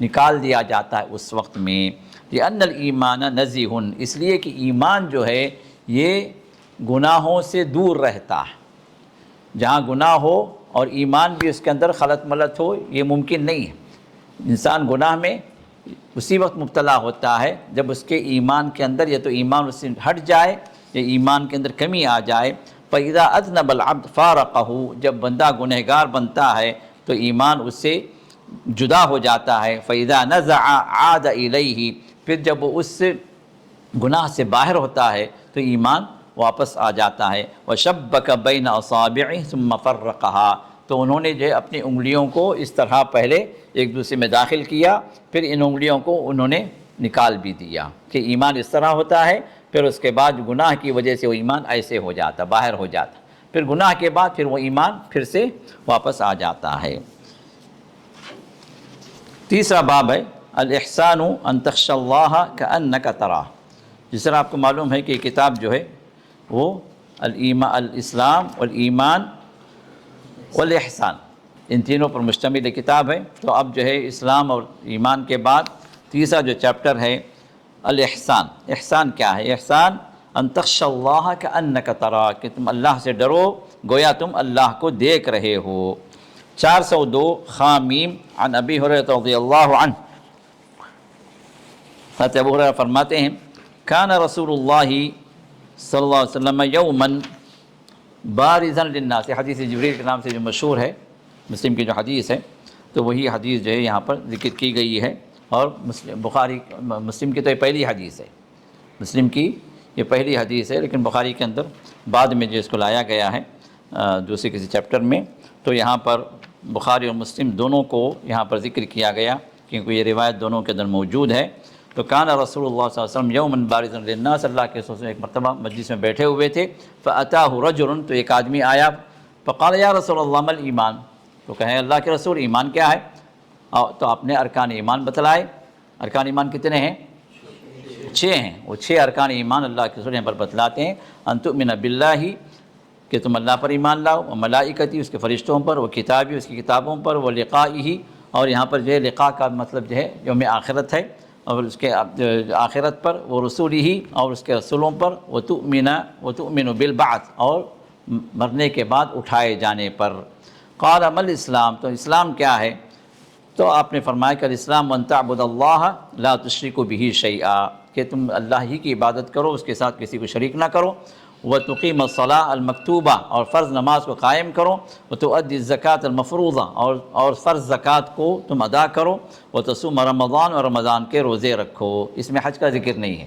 نکال دیا جاتا ہے اس وقت میں، لأن الایمان نزیہ، اس لیے کہ ایمان جو ہے یہ گناہوں سے دور رہتا ہے۔ جہاں گناہ ہو اور ایمان بھی اس کے اندر خلط ملط ہو، یہ ممکن نہیں ہے۔ انسان گناہ میں اسی وقت مبتلا ہوتا ہے جب اس کے ایمان کے اندر یا تو ایمان اس سے ہٹ جائے یا ایمان کے اندر کمی آ جائے۔ فَإِذَا أَذْنَبَ الْعَبْدُ فَارَقَهُ، جب بندہ گنہگار بنتا ہے تو ایمان اس سے جدا ہو جاتا ہے۔ فَإِذَا نَزَعَ عَادَ إِلَيْهِ، پھر جب وہ اس گناہ سے باہر ہوتا ہے تو ایمان واپس آ جاتا ہے۔ وَشَبَّكَ بَيْنَ أَصَابِعِهِ ثُمَّ فَرَّقَهَا، تو انہوں نے جو ہے اپنی انگلیوں کو اس طرح پہلے ایک دوسرے میں داخل کیا، پھر ان انگلیوں کو انہوں نے نکال بھی دیا کہ ایمان اس طرح ہوتا ہے، پھر اس کے بعد گناہ کی وجہ سے وہ ایمان ایسے ہو جاتا، باہر ہو جاتا، پھر گناہ کے بعد پھر وہ ایمان پھر سے واپس آ جاتا ہے۔ تیسرا باب ہے الاحسان ان تخشى اللہ کأنک تراہ۔ جس طرح آپ کو معلوم ہے کہ یہ کتاب جو ہے وہ الاسلام والایمان والاحسان ان تینوں پر مشتمل کتاب ہے، تو اب جو ہے اسلام اور ایمان کے بعد تیسرا جو چیپٹر ہے الاحسان۔ احسان کیا ہے؟ احسان ان تخشى اللہ کأنک تراہ، کہ تم اللہ سے ڈرو گویا تم اللہ کو دیکھ رہے ہو۔ 402 خامیم عن ابی ہریرہ رضی اللہ عنہ، حضرت ابو ہریرہ فرماتے ہیں کان رسول اللہ صلی اللہ علیہ وسلم یوما بارزا للناس، حدیث جبریل کے نام سے جو مشہور ہے، مسلم کی جو حدیث ہے، تو وہی حدیث جو ہے یہاں پر ذکر کی گئی ہے، اور مسلم کی تو یہ پہلی حدیث ہے، مسلم کی یہ پہلی حدیث ہے، لیکن بخاری کے اندر بعد میں جو اس کو لایا گیا ہے دوسرے کسی چیپٹر میں، تو یہاں پر بخاری اور مسلم دونوں کو یہاں پر ذکر کیا گیا کیونکہ یہ روایت دونوں کے اندر موجود ہے۔ تو کان رسول اللہ صلی اللہ علیہ وسلم یوما بارزا للناس، اللہ کے رسول ایک مرتبہ مجلس میں بیٹھے ہوئے تھے، فأتاه رجل، تو ایک آدمی آیا، فقال یا رسول اللہ ما الایمان، تو کہیں اللہ کے رسول ایمان کیا ہے؟ تو آپ نے ارکان ایمان بتلائے۔ ارکان ایمان کتنے ہیں؟ 6 ہیں، وہ 6 ارکان ایمان اللہ کے رسول یہاں پر بتلاتے ہیں۔ ان تؤمن باللہ، کہ تم اللہ پر ایمان لاؤ، و ملائکتی، اس کے فرشتوں پر، و کتابی، اس کی کتابوں پر، و لقائہ، اور یہاں پر جو ہے لقاء کا مطلب جو ہے یوم آخرت ہے، اور اس کے آخرت پر، وہ رسولہ، اور اس کے رسولوں پر، و تؤمن بالبعث، اور مرنے کے بعد اٹھائے جانے پر۔ قال ما الاسلام، تو اسلام کیا ہے؟ تو آپ نے فرمایا کہ الاسلام ان تعبد اللہ لا تشرک بہ شیئا، کہ تم اللہ ہی کی عبادت کرو، اس کے ساتھ کسی کو شریک نہ کرو، وتقیم الصلاۃ المکتوبہ، اور فرض نماز کو قائم کرو، وتؤدی الزکوٰۃ المفروضہ، اور فرض زکوٰۃ کو تم ادا کرو، وتصوم رمضان، اور رمضان کے روزے رکھو۔ اس میں حج کا ذکر نہیں ہے،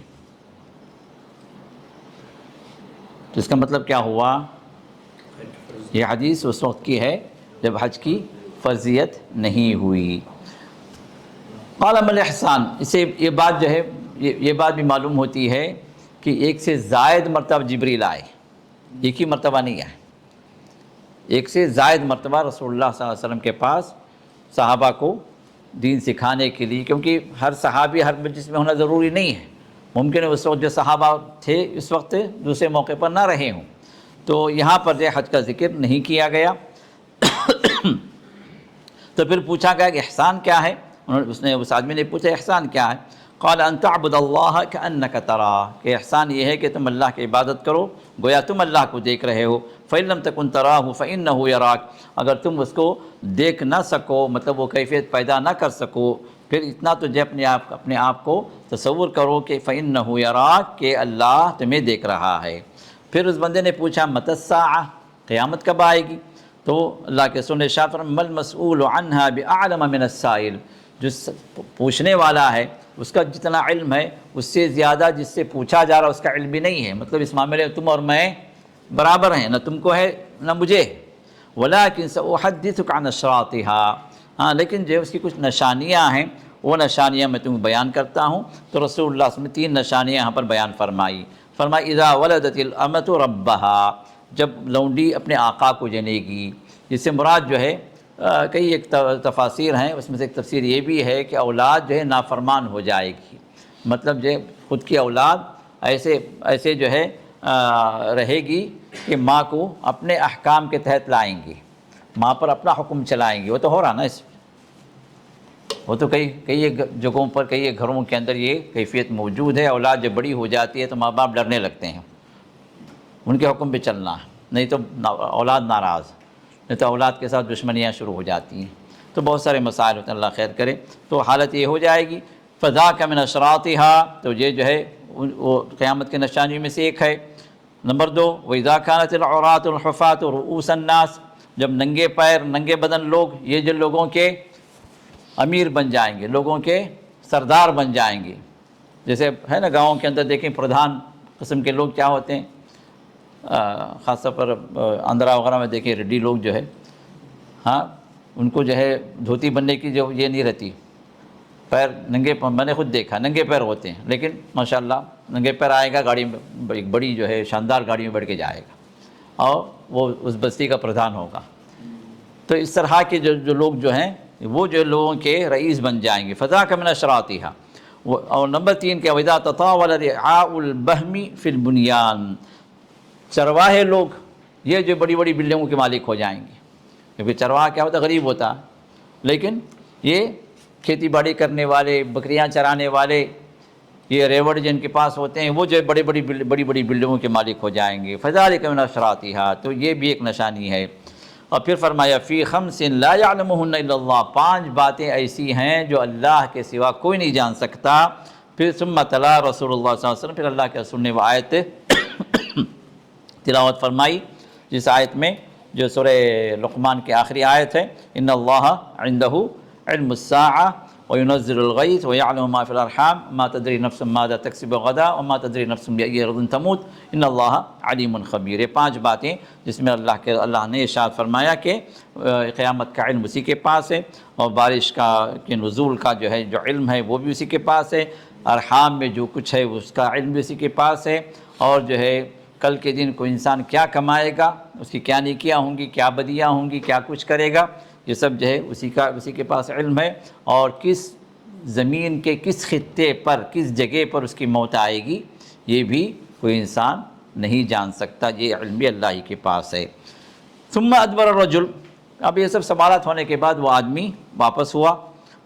تو اس کا مطلب کیا ہوا؟ یہ حدیث اس وقت کی ہے جب حج کی فرضیت نہیں ہوئی۔ قال ما الاحسان، اس سے یہ بات جو ہے یہ بات بھی معلوم ہوتی ہے کہ ایک سے زائد مرتبہ جبریل آئے، ایک ہی مرتبہ نہیں آئے، ایک سے زائد مرتبہ رسول اللہ صلی اللہ علیہ وسلم کے پاس صحابہ کو دین سکھانے کے لیے، کیونکہ ہر صحابی ہر مجلس میں ہونا ضروری نہیں ہے، ممکن ہے اس وقت جو صحابہ تھے اس وقت دوسرے موقع پر نہ رہے ہوں، تو یہاں پر جو حج کا ذکر نہیں کیا گیا۔ تو پھر پوچھا گیا کہ احسان کیا ہے؟ اس آدمی نے پوچھا احسان کیا ہے؟ قال ان تعبد اللہ کأنک تراہ، کہ احسان یہ ہے کہ تم اللہ کی عبادت کرو گویا تم اللہ کو دیکھ رہے ہو۔ فإن لم تکن تراہ فإنہ یراک، اگر تم اس کو دیکھ نہ سکو، مطلب وہ کیفیت پیدا نہ کر سکو، پھر اتنا تو جو اپنے آپ کو تصور کرو کہ فإنہ یراک، کہ اللہ تمہیں دیکھ رہا ہے۔ پھر اس بندے نے پوچھا متی الساعہ، قیامت کب آئے گی؟ تو اللہ کے رسول نے ارشاد فرمایا ما المسؤول عنہا بأعلم من السائل، جو پوچھنے والا ہے اس کا جتنا علم ہے اس سے زیادہ جس سے پوچھا جا رہا اس کا علم بھی نہیں ہے، مطلب اس معاملے میں تم اور میں برابر ہیں، نہ تم کو ہے نہ مجھے۔ ولیکن سأحدثک عن اشراطها، ہاں لیکن جو اس کی کچھ نشانیاں ہیں وہ نشانیاں میں تمہیں بیان کرتا ہوں۔ تو رسول اللہ صلی اللہ علیہ وسلم نے 3 نشانیاں یہاں پر بیان فرمائی۔ اذا ولدت الامۃ ربها، جب لونڈی اپنے آقا کو جنے گی، جس سے مراد جو ہے کئی ایک تفاسیر ہیں، اس میں سے ایک تفسیر یہ بھی ہے کہ اولاد جو ہے نافرمان ہو جائے گی، مطلب جو خود کی اولاد ایسے جو ہے رہے گی کہ ماں کو اپنے احکام کے تحت لائیں گی، ماں پر اپنا حکم چلائیں گی۔ وہ تو ہو رہا نا، وہ تو کئی جگہوں پر، کئی گھروں کے اندر یہ کیفیت موجود ہے۔ اولاد جب بڑی ہو جاتی ہے تو ماں باپ ڈرنے لگتے ہیں ان کے حکم پہ چلنا، نہیں تو اولاد ناراض، نہیں تو اولاد کے ساتھ دشمنیاں شروع ہو جاتی ہیں۔ تو بہت سارے مسائل ہوتے ہیں، اللہ خیر کرے۔ تو حالت یہ ہو جائے گی، فذاک من اشراطها، تو یہ جو ہے وہ قیامت کے نشانیوں میں سے ایک ہے۔ نمبر 2، وَإِذَا كَانَتِ الْعُرَاةُ الْحُفَاةُ رُؤُوسَ النَّاسِ، جب ننگے پیر ننگے بدن لوگ، یہ جو لوگوں کے امیر بن جائیں گے، لوگوں کے سردار بن جائیں گے۔ جیسے ہے نا گاؤں کے اندر دیکھیں پردھان قسم کے لوگ کیا ہوتے ہیں، خاص طور پر آندھرا وغیرہ میں دیکھیں ریڈی لوگ جو ہے، ہاں ان کو جو ہے دھوتی بننے کی جو یہ نہیں رہتی، پیر ننگے، میں نے خود دیکھا ننگے پیر ہوتے ہیں، لیکن ماشاءاللہ ننگے پیر آئے گا گاڑی میں، ایک بڑی جو ہے شاندار گاڑی میں بیٹھ کے جائے گا اور وہ اس بستی کا پردھان ہوگا۔ تو اس طرح کے جو لوگ جو ہیں وہ جو لوگوں کے رئیس بن جائیں گے، فذاک من اشراطها۔ اور نمبر 3 کہ وَإِذَا تَطَاوَلَ رِعَاءُ الْبَهْمِ فِي الْبُنْيَانِ، چرواہے لوگ یہ جو بڑی بڑی بلڈنگوں کے مالک ہو جائیں گے، کیونکہ چرواہا کیا ہوتا ہے، غریب ہوتا ہے، لیکن یہ کھیتی باڑی کرنے والے، بکریاں چرانے والے، یہ ریوڑ جن کے پاس ہوتے ہیں، وہ جو بڑی بڑی بلڈنگوں کے مالک ہو جائیں گے، فذلک من اشراطها، تو یہ بھی ایک نشانی ہے۔ اور پھر فرمایا فی خمس لا یعلمہن الا اللہ، 5 باتیں ایسی ہیں جو اللہ کے سوا کوئی نہیں جان سکتا۔ پھر ثم تلا رسول اللہ صلی اللہ علیہ وسلم، پھر اللہ کے رسول نے وہ آیت تلاوت فرمائی، جس آیت میں جو سورہ لقمان کی آخری آیت ہے، ان اللہ عندہ علم الساعہ وینزل الغیث ویعلم ما فی الارحام ما تدری نفس ماذا تکسب غدا وما تدری نفس بأی ارض تموت ان اللہ علیم خبیر۔ یہ 5 باتیں جس میں اللہ نے ارشاد فرمایا کہ قیامت کا علم اسی کے پاس ہے، اور بارش کے نزول کا جو ہے جو علم ہے وہ بھی اسی کے پاس ہے، ارحام میں جو کچھ ہے اس کا علم بھی اسی کے پاس ہے، اور جو ہے کل کے دن کوئی انسان کیا کمائے گا، اس کی کیا نیکیاں ہوں گی، کیا بدیاں ہوں گی، کیا کچھ کرے گا، یہ سب جو ہے اسی کے پاس علم ہے۔ اور کس زمین کے کس خطے پر، کس جگہ پر اس کی موت آئے گی، یہ بھی کوئی انسان نہیں جان سکتا، یہ علم بھی اللہ ہی کے پاس ہے۔ ثم ادبر الرجل، اب یہ سب سوالات ہونے کے بعد وہ آدمی واپس ہوا،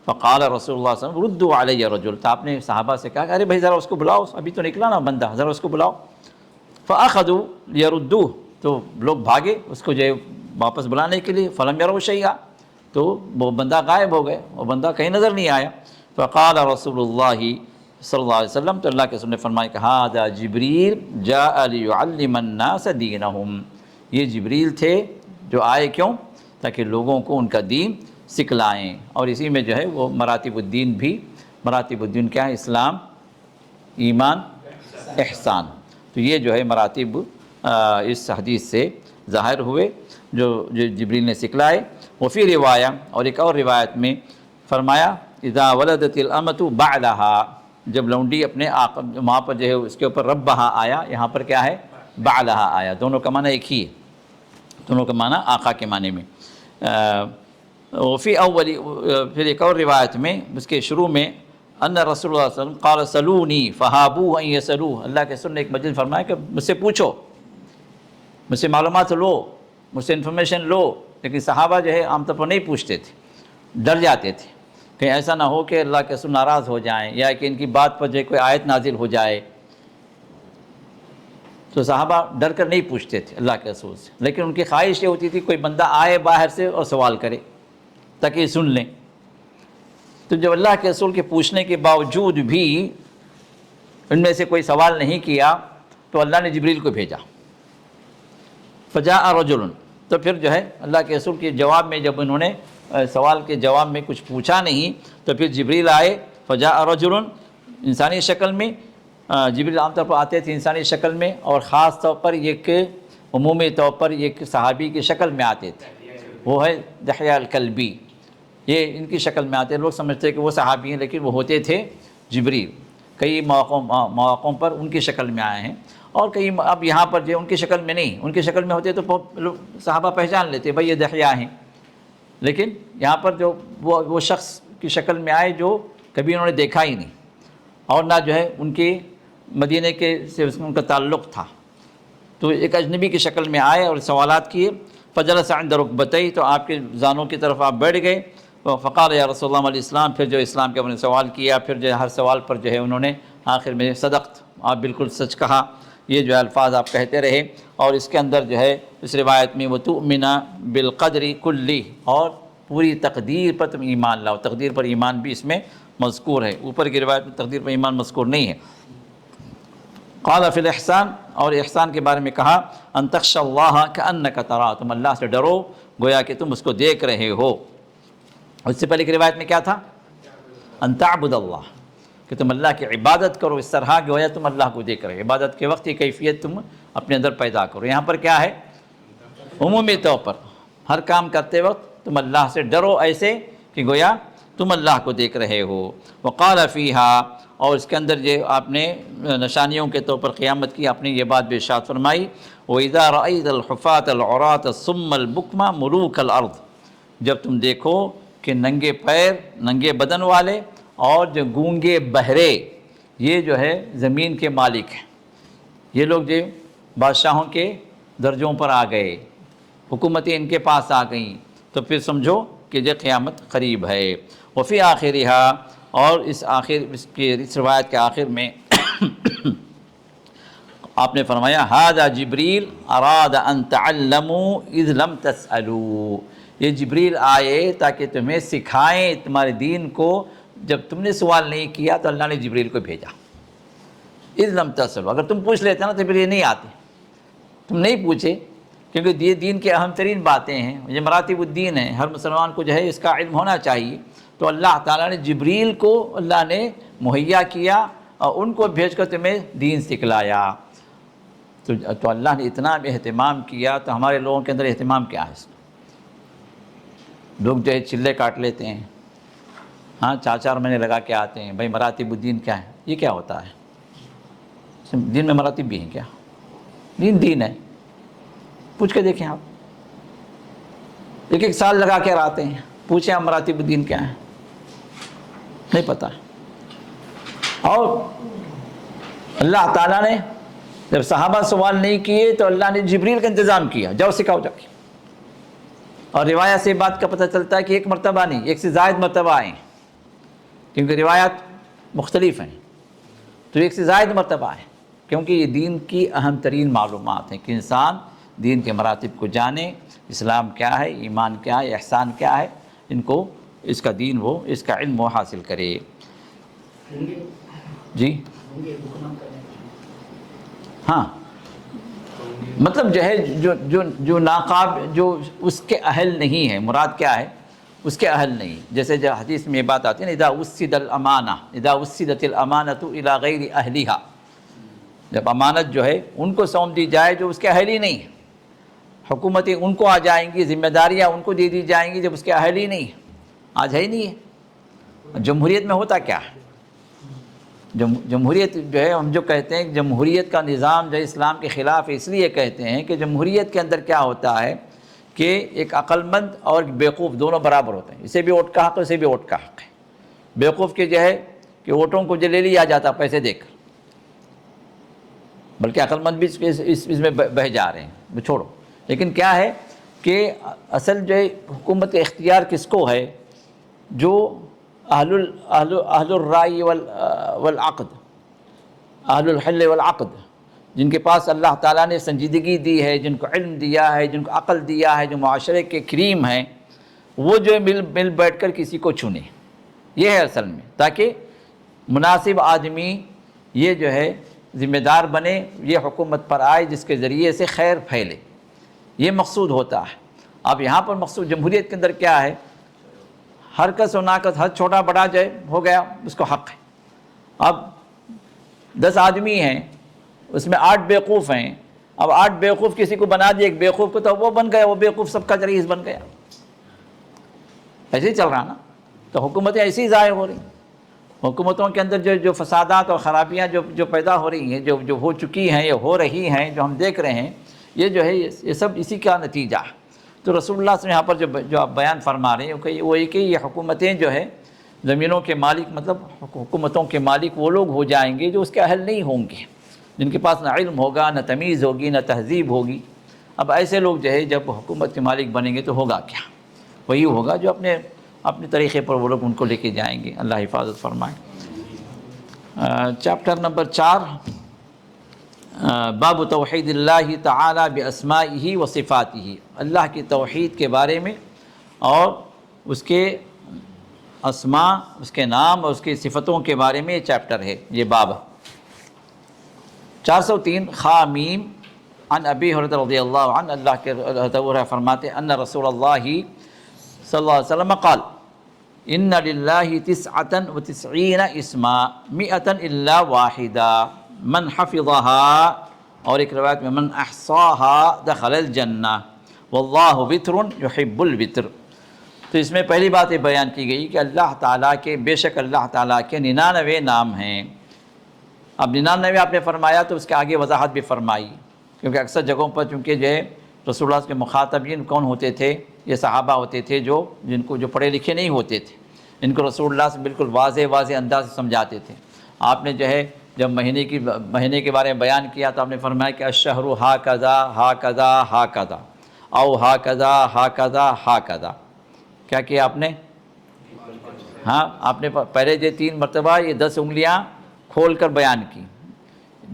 فقال رسول اللہ صلی اللہ علیہ وسلم ردوا علی رجل، تو آپ نے صحابہ سے کہا کہ ارے بھائی ذرا اس کو بلاؤ، ابھی تو نکلا نا بندہ، ذرا اس کو بلاؤ۔ فاخذوا یردوہ، تو لوگ بھاگے اس کو جو ہے واپس بلانے کے لیے، فلم یروا شیئا، تو وہ بندہ غائب ہو گئے، وہ بندہ کہیں نظر نہیں آیا۔ فقال رسول اللہ صلی اللہ علیہ وسلم، تو اللہ کے رسول نے فرمایا کہ ھذا جبریل جاء لیعلم الناس دینہم، یہ جبریل تھے جو آئے کیوں، تاکہ لوگوں کو ان کا دین سکھلائیں۔ اور اسی میں جو ہے وہ مراتب الدین بھی، مراتب الدین کیا ہے، اسلام، ایمان، احسان، تو یہ جو ہے مراتب اس حدیث سے ظاہر ہوئے جو جبریل نے سکھلائے۔ وفی روایہ، اور ایک اور روایت میں فرمایا اذا ولدت الامۃ بعلہا، جب لونڈی اپنے آقا، وہاں پر جو ہے اس کے اوپر ربہا آیا، یہاں پر کیا ہے بعلہا آیا، دونوں کا معنی ایک ہی ہے، دونوں کا معنی آقا کے معنی میں۔ وفی اولی، پھر ایک اور روایت میں اس کے شروع میں ان رسول اللہ صلی اللہ علیہ وسلم قال سلونی فہابوا ان یسلوہ، اللہ کے رسول نے ایک مجلس فرمایا کہ مجھ سے پوچھو، مجھ سے معلومات لو، مجھ سے انفارمیشن لو، لیکن صحابہ جو ہے عام طور پر نہیں پوچھتے تھے، ڈر جاتے تھے کہ ایسا نہ ہو کہ اللہ کے رسول ناراض ہو جائیں، یا کہ ان کی بات پر جو کوئی آیت نازل ہو جائے، تو صحابہ ڈر کر نہیں پوچھتے تھے اللہ کے رسول سے، لیکن ان کی خواہش یہ ہوتی تھی کوئی بندہ آئے باہر سے اور سوال کرے تاکہ سن لیں۔ تو جب اللہ کے رسول کے پوچھنے کے باوجود بھی ان میں سے کوئی سوال نہیں کیا، تو اللہ نے جبریل کو بھیجا، فجاء رجل، تو پھر جو ہے اللہ کے رسول کے جواب میں جب انہوں نے سوال کے جواب میں کچھ پوچھا نہیں، تو پھر جبریل آئے، فجاء رجل، انسانی شکل میں، جبریل عام طور پر آتے تھے انسانی شکل میں، اور خاص طور پر ایک عمومی طور پر ایک صحابی کی شکل میں آتے تھے، وہ ہے دحیہ الکلبی، یہ ان کی شکل میں آتے ہیں، لوگ سمجھتے ہیں کہ وہ صحابی ہیں لیکن وہ ہوتے تھے جبریل۔ کئی مواقعوں پر ان کی شکل میں آئے ہیں، اور کئی اب یہاں پر جو ان کی شکل میں نہیں، ان کی شکل میں ہوتے تو صحابہ پہچان لیتے بھائی یہ دحیہ ہیں، لیکن یہاں پر جو وہ شخص کی شکل میں آئے جو کبھی انہوں نے دیکھا ہی نہیں، اور نہ جو ہے ان کے مدینے کے سے ان کا تعلق تھا، تو ایک اجنبی کی شکل میں آئے اور سوالات کیے. فجلس عند رکبتیہ، تو آپ کے زانوں کی طرف آپ بیٹھ گئے. فقال یا رسول اللہ علیہ السلام، پھر جو اسلام کے انہوں نے سوال کیا، پھر جو ہے ہر سوال پر جو ہے انہوں نے آخر میں صدقت، آپ بالکل سچ کہا، یہ جو ہے الفاظ آپ کہتے رہے. اور اس کے اندر جو ہے اس روایت میں وَتُؤْمِنَ بِالْقَدْرِ كُلِّهِ، اور پوری تقدیر پر تم ایمان لاؤ. تقدیر پر ایمان بھی اس میں مذکور ہے، اوپر کی روایت میں تقدیر پر ایمان مذکور نہیں ہے. قال فی الاحسان، اور احسان کے بارے میں کہا ان تخشى اللہ کأنک تراہ، تم اللہ سے ڈرو گویا کہ تم اس کو دیکھ رہے ہو. اس سے پہلے کی روایت میں کیا تھا؟ ان تعبد اللہ، کہ تم اللہ کی عبادت کرو اس طرح گویا تم اللہ کو دیکھ رہے ہو. عبادت کے وقت یہ کیفیت تم اپنے اندر پیدا کرو. یہاں پر کیا ہے؟ عمومی طور پر ہر کام کرتے وقت تم اللہ سے ڈرو ایسے کہ گویا تم اللہ کو دیکھ رہے ہو. وقال فیہا، اور اس کے اندر جو آپ نے نشانیوں کے طور پر قیامت کی آپ نے یہ بات بھی ارشاد فرمائی وَإِذَا رَأَيْتَ الْحُفَاةَ الْعُرَاةَ الصُّمَّ الْبُكْمَ مُلُوكَ الْأَرْضِ، جب تم دیکھو کہ ننگے پیر، ننگے بدن والے اور جو گونگے بہرے، یہ جو ہے زمین کے مالک ہیں. یہ لوگ جو بادشاہوں کے درجوں پر آ گئے، حکومتیں ان کے پاس آ گئیں، تو پھر سمجھو کہ یہ قیامت قریب ہے. وفی آخرہا، اور اس روایت کے آخر میں آپ نے فرمایا ھذا جبریل اراد ان تعلموا اذ لم تسألوا، یہ جبریل آئے تاکہ تمہیں سکھائیں تمہارے دین کو، جب تم نے سوال نہیں کیا تو اللہ نے جبریل کو بھیجا. اذ لم تسألوا، اگر تم پوچھ لیتے نا تو پھر یہ نہیں آتے. تم نہیں پوچھے کیونکہ یہ دین کے اہم ترین باتیں ہیں، یہ مراتب الدین ہیں، ہر مسلمان کو جو ہے اس کا علم ہونا چاہیے. تو اللہ تعالیٰ نے جبریل کو اللہ نے مہیا کیا اور ان کو بھیج کر تمہیں دین سکھلایا. تو اللہ نے اتنا اہتمام کیا، تو ہمارے لوگوں کے اندر اہتمام کیا ہے؟ لوگ جو ہے چلے کاٹ لیتے ہیں، ہاں 4 مہینے لگا کے آتے ہیں. بھائی مراتب الدین کیا ہے؟ یہ کیا ہوتا ہے؟ دین میں مراتب بھی ہیں کیا؟ دین ہے، پوچھ کے دیکھیں آپ. 1 سال لگا کے آتے ہیں، پوچھیں آپ مراتب الدین کیا ہے؟ نہیں پتہ. اور اللہ تعالیٰ نے جب صحابہ سوال نہیں کیے تو اللہ نے جبریل کا انتظام کیا، جاؤ سکھاؤ جا کے. اور روایت سے بات کا پتہ چلتا ہے کہ 1 مرتبہ نہیں، 1 سے زائد مرتبہ آئے، کیونکہ روایات مختلف ہیں، تو 1 سے زائد مرتبہ آئے، کیونکہ یہ دین کی اہم ترین معلومات ہیں کہ انسان دین کے مراتب کو جانے، اسلام کیا ہے، ایمان کیا ہے، احسان کیا ہے، ان کو اس کا دین وہ اس کا علم وہ حاصل کرے. جی ہاں، مطلب جو ہے جو ناقاب، جو اس کے اہل نہیں ہے، مراد کیا ہے؟ اس کے اہل نہیں. جیسے جو حدیث میں یہ بات آتی ہے نا اذا وسدت الامانۃ الی غیر اہلھا، جب امانت جو ہے ان کو سونپ دی جائے جو اس کے اہل ہی نہیں ہے. حکومتیں ان کو آ جائیں گی، ذمہ داریاں ان کو دے دی جائیں گی جب اس کے اہل ہی نہیں ہے. آج ہے ہی نہیں ہے. جمہوریت میں ہوتا کیا ہے؟ جمہوریت جو ہے، ہم جو کہتے ہیں کہ جمہوریت کا نظام جو اسلام کے خلاف اس لیے کہتے ہیں کہ جمہوریت کے اندر کیا ہوتا ہے کہ ایک عقل مند اور بیوقوف دونوں برابر ہوتے ہیں. اسے بھی ووٹ کا حق ہے، اسے بھی ووٹ کا حق ہے. بیوقوف کے جو ہے کہ ووٹوں کو جو لے لیا جاتا پیسے دے کر، بلکہ عقل مند بھی اس میں بہہ جا رہے ہیں، چھوڑو. لیکن کیا ہے کہ اصل جو ہے حکومت اختیار کس کو ہے؟ جو اہل الرائے والعقد، اہل الحل والعقد، جن کے پاس اللہ تعالیٰ نے سنجیدگی دی ہے، جن کو علم دیا ہے، جن کو عقل دیا ہے، جو معاشرے کے کریم ہیں، وہ جو مل بیٹھ کر کسی کو چنے. یہ ہے اصل میں، تاکہ مناسب آدمی یہ جو ہے ذمہ دار بنے، یہ حکومت پر آئے جس کے ذریعے سے خیر پھیلے. یہ مقصود ہوتا ہے. اب یہاں پر مقصود جمہوریت کے اندر کیا ہے؟ ہر کس و ناکس، ہر چھوٹا بڑا جو ہو گیا اس کو حق ہے. اب 10 آدمی ہیں، اس میں 8 بیوقوف ہیں. اب 8 بیوقوف کسی کو بنا دیا ایک بیوقوف کو، تو وہ بن گیا، وہ بیوقوف سب کا رئیس بن گیا. ایسے ہی چل رہا نا. تو حکومتیں ایسی ہی ضائع ہو رہی ہیں. حکومتوں کے اندر جو فسادات اور خرابیاں جو پیدا ہو رہی ہیں، جو ہو چکی ہیں یا ہو رہی ہیں، جو ہم دیکھ رہے ہیں، یہ جو ہے یہ سب اسی کا نتیجہ ہے. تو رسول اللہ صلی اللہ علیہ وسلم یہاں پر جو آپ بیان فرما رہے ہیں وہ یہ کہ یہ حکومتیں جو ہے زمینوں کے مالک مطلب حکومتوں کے مالک وہ لوگ ہو جائیں گے جو اس کے اہل نہیں ہوں گے، جن کے پاس نہ علم ہوگا، نہ تمیز ہوگی، نہ تہذیب ہوگی۔ اب ایسے لوگ جو ہے جب حکومت کے مالک بنیں گے تو ہوگا کیا؟ وہی ہوگا جو اپنے طریقے پر وہ لوگ ان کو لے کے جائیں گے۔ اللہ حفاظت فرمائے۔ چیپٹر نمبر 4، باب توحید اللہ تعالی باسمائہ و صفاتہ، اللہ کی توحید کے بارے میں اور اس کے اسماء، اس کے نام اور اس کی صفتوں کے بارے میں یہ چیپٹر ہے، یہ باب۔ 403 خامیم عن ابی ہریرہ رضی اللہ عنہ، اللہ کے حضرت ابو ہریرہ فرماتے ہیں ان رسول اللہ صلی اللہ علیہ وسلم قال ان للہ 99 اسما 100 الا واحدہ من حفظها، اور ایک روایت میں من احصاها دخل الجنہ واللہ وتر یحب الوتر۔ تو اس میں پہلی بات یہ بیان کی گئی کہ اللہ تعالیٰ کے، بے شک اللہ تعالیٰ کے 99 نام ہیں۔ اب 99 آپ نے فرمایا تو اس کے آگے وضاحت بھی فرمائی، کیونکہ اکثر جگہوں پر چونکہ جو ہے رسول اللہ کے مخاطبین کون ہوتے تھے؟ یہ صحابہ ہوتے تھے جو پڑھے لکھے نہیں ہوتے تھے، ان کو رسول اللہ سے بالکل واضح انداز سے سمجھاتے تھے۔ آپ نے جو ہے جب مہینے کے بارے میں بیان کیا تو آپ نے فرمایا کہ الشہر ہاکذا ہاکذا ہاکذا او ہاکذا ہاکذا ہاکذا۔ کیا کیا آپ نے؟ ہاں، آپ نے پہلے جو 3 مرتبہ یہ 10 انگلیاں کھول کر بیان کی۔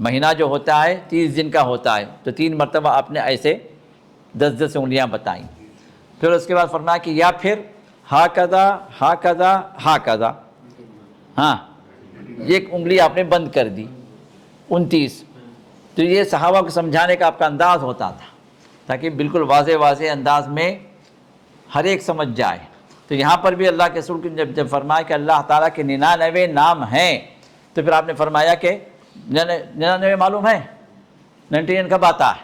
مہینہ جو ہوتا ہے 30 دن کا ہوتا ہے، تو 3 مرتبہ آپ نے ایسے 10 انگلیاں بتائیں۔ پھر اس کے بعد فرمایا کہ یا پھر ہاکذا ہاکذا ہاکذا، ہاں، ایک انگلی آپ نے بند کر دی، 29۔ تو یہ صحابہ کو سمجھانے کا آپ کا انداز ہوتا تھا تاکہ بالکل واضح انداز میں ہر ایک سمجھ جائے۔ تو یہاں پر بھی اللہ کے رسول نے جب فرمایا کہ اللہ تعالیٰ کے 99 نام ہیں، تو پھر آپ نے فرمایا کہ 99 معلوم ہے، 99 کب آتا ہے؟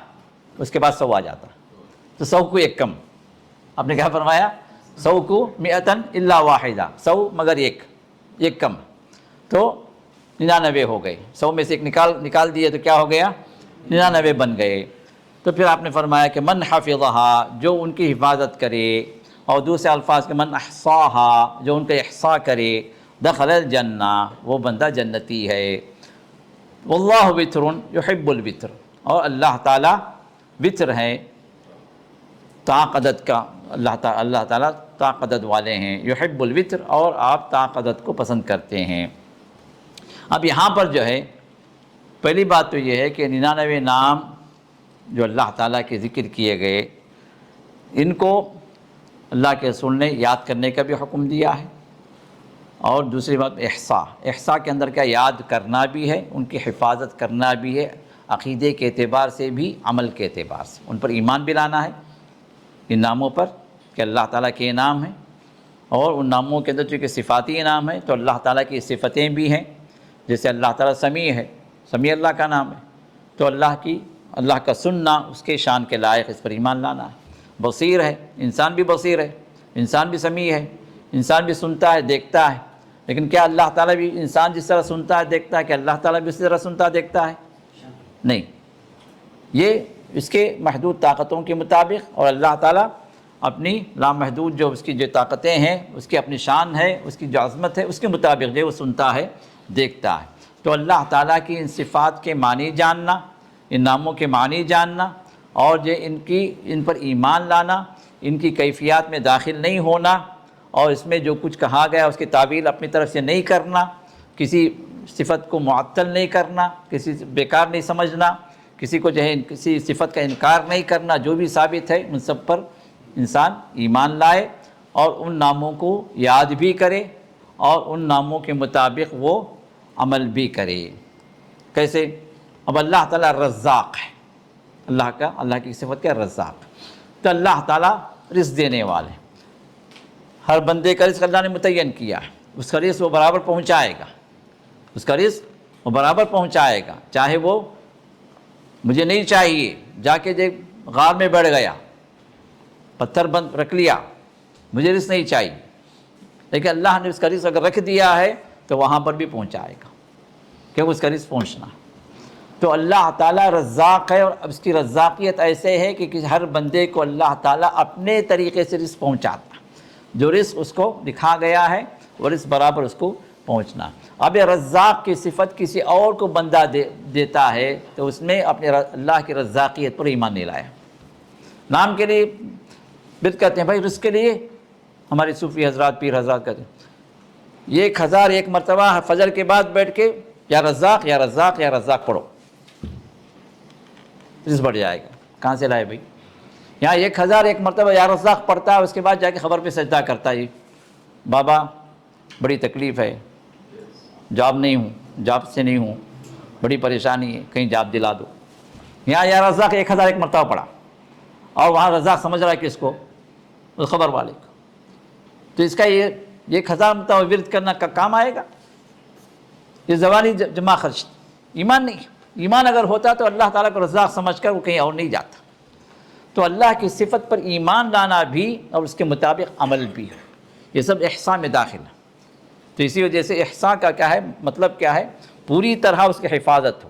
اس کے بعد 100 آ جاتا، تو 100 کو ایک کم۔ آپ نے کیا فرمایا؟ 100 کو 100 الا واحدہ، 100 مگر ایک کم، تو 99 ہو گئے۔ 100 میں سے ایک نکال دیے تو کیا ہو گیا؟ 99 بن گئے۔ تو پھر آپ نے فرمایا کہ من حفظہا، جو ان کی حفاظت کرے، اور دوسرے الفاظ کے من احصاہا، جو ان کا احصاء کرے، دخل الجنہ، وہ بندہ جنتی ہے۔ واللہ وتر یحب الوتر، اور اللہ تعالیٰ وتر ہے، تعاقدت کا، اللہ تعالیٰ تعاقدت والے ہیں، یحب الوتر، اور آپ تعاقدت کو پسند کرتے ہیں۔ اب یہاں پر جو ہے پہلی بات تو یہ ہے کہ 99 نام جو اللہ تعالیٰ کے ذکر کیے گئے، ان کو اللہ کے رسول نے یاد کرنے کا بھی حکم دیا ہے، اور دوسری بات احصاء کے اندر کیا یاد کرنا بھی ہے، ان کی حفاظت کرنا بھی ہے، عقیدے کے اعتبار سے بھی، عمل کے اعتبار سے ان پر ایمان بھی لانا ہے، ان ناموں پر کہ اللہ تعالیٰ کے نام ہیں، اور ان ناموں کے اندر چونکہ صفاتی نام ہے تو اللہ تعالیٰ کی صفتیں بھی ہیں، جیسے اللہ تعالیٰ سمیع ہے، سمیع اللہ کا نام ہے، تو اللہ کا سننا اس کے شان کے لائق، اس پر ایمان لانا ہے۔ بصیر ہے، انسان بھی بصیر ہے، انسان بھی سمیع ہے، انسان بھی سنتا ہے، دیکھتا ہے، لیکن کیا اللہ تعالیٰ بھی انسان جس طرح سنتا ہے دیکھتا ہے، کہ اللہ تعالیٰ بھی اسی طرح سنتا دیکھتا ہے؟ نہیں، یہ اس کے محدود طاقتوں کے مطابق، اور اللہ تعالیٰ اپنی لامحدود جو اس کی جو طاقتیں ہیں، اس کی اپنی شان ہے، اس کی جو عظمت ہے، اس کے مطابق جو وہ سنتا ہے، دیکھتا ہے۔ تو اللہ تعالیٰ کی ان صفات کے معنی جاننا، ان ناموں کے معنی جاننا، اور جو ان پر ایمان لانا، ان کی کیفیات میں داخل نہیں ہونا، اور اس میں جو کچھ کہا گیا اس کی تعویل اپنی طرف سے نہیں کرنا، کسی صفت کو معطل نہیں کرنا، کسی سے بیکار نہیں سمجھنا، کسی کو جو ہے کسی صفت کا انکار نہیں کرنا، جو بھی ثابت ہے ان سب پر انسان ایمان لائے، اور ان ناموں کو یاد بھی کرے، اور ان ناموں کے مطابق وہ عمل بھی کرے۔ کیسے؟ اب اللہ تعالیٰ رزاق ہے، اللہ کی صفت کیا؟ رزاق۔ تو اللہ تعالیٰ رزق دینے والے، ہر بندے کا رزق اللہ نے متعین کیا ہے، اس کا رزق وہ برابر پہنچائے گا، اس کا رزق وہ برابر پہنچائے گا، چاہے وہ مجھے نہیں چاہیے، جا کے غار میں بیٹھ گیا، پتھر بند رکھ لیا، مجھے رزق نہیں چاہیے، لیکن اللہ نے اس کا رزق اگر رکھ دیا ہے تو وہاں پر بھی پہنچائے گا، کہ اس کا رزق پہنچنا۔ تو اللہ تعالیٰ رزاق ہے، اور اب اس کی رزاقیت ایسے ہے کہ ہر بندے کو اللہ تعالیٰ اپنے طریقے سے رزق پہنچاتا ہے، جو رزق اس کو دکھا گیا ہے اور اس برابر اس کو پہنچنا۔ اب یہ رزاق کی صفت کسی اور کو بندہ دیتا ہے تو اس میں اپنے اللہ کی رزاقیت پر ایمان نہیں لایا۔ نام کے لیے بت کہتے ہیں بھائی، رزق کے لیے ہمارے صوفی حضرات، پیر حضرات کہتے ہیں 1001 مرتبہ فجر کے بعد بیٹھ کے یا رزاق یا رزاق یا رزاق پڑھو، رزق بڑھ جائے گا۔ کہاں سے لائے بھائی؟ یہاں 1001 مرتبہ یا رزاق پڑھتا ہے، اس کے بعد جا کے خبر پہ سجدہ کرتا ہے، بابا بڑی تکلیف ہے، جاب نہیں ہوں، جاب سے نہیں ہوں، بڑی پریشانی ہے، کہیں جاب دلا دو۔ یہاں یا رزاق 1001 مرتبہ پڑھا، اور وہاں رزاق سمجھ رہا ہے کس کو؟ اس خبر والے کو۔ تو اس کا یہ 1000 مرتبہ ورد کرنا کا کام آئے گا؟ یہ زبانی جمع خرچ، ایمان نہیں۔ ایمان اگر ہوتا تو اللہ تعالیٰ کو رزاق سمجھ کر وہ کہیں اور نہیں جاتا۔ تو اللہ کی صفت پر ایمان لانا بھی اور اس کے مطابق عمل بھی، یہ سب احسان میں داخل ہے۔ تو اسی وجہ سے احسان کا کیا ہے مطلب؟ کیا ہے؟ پوری طرح اس کی حفاظت ہو،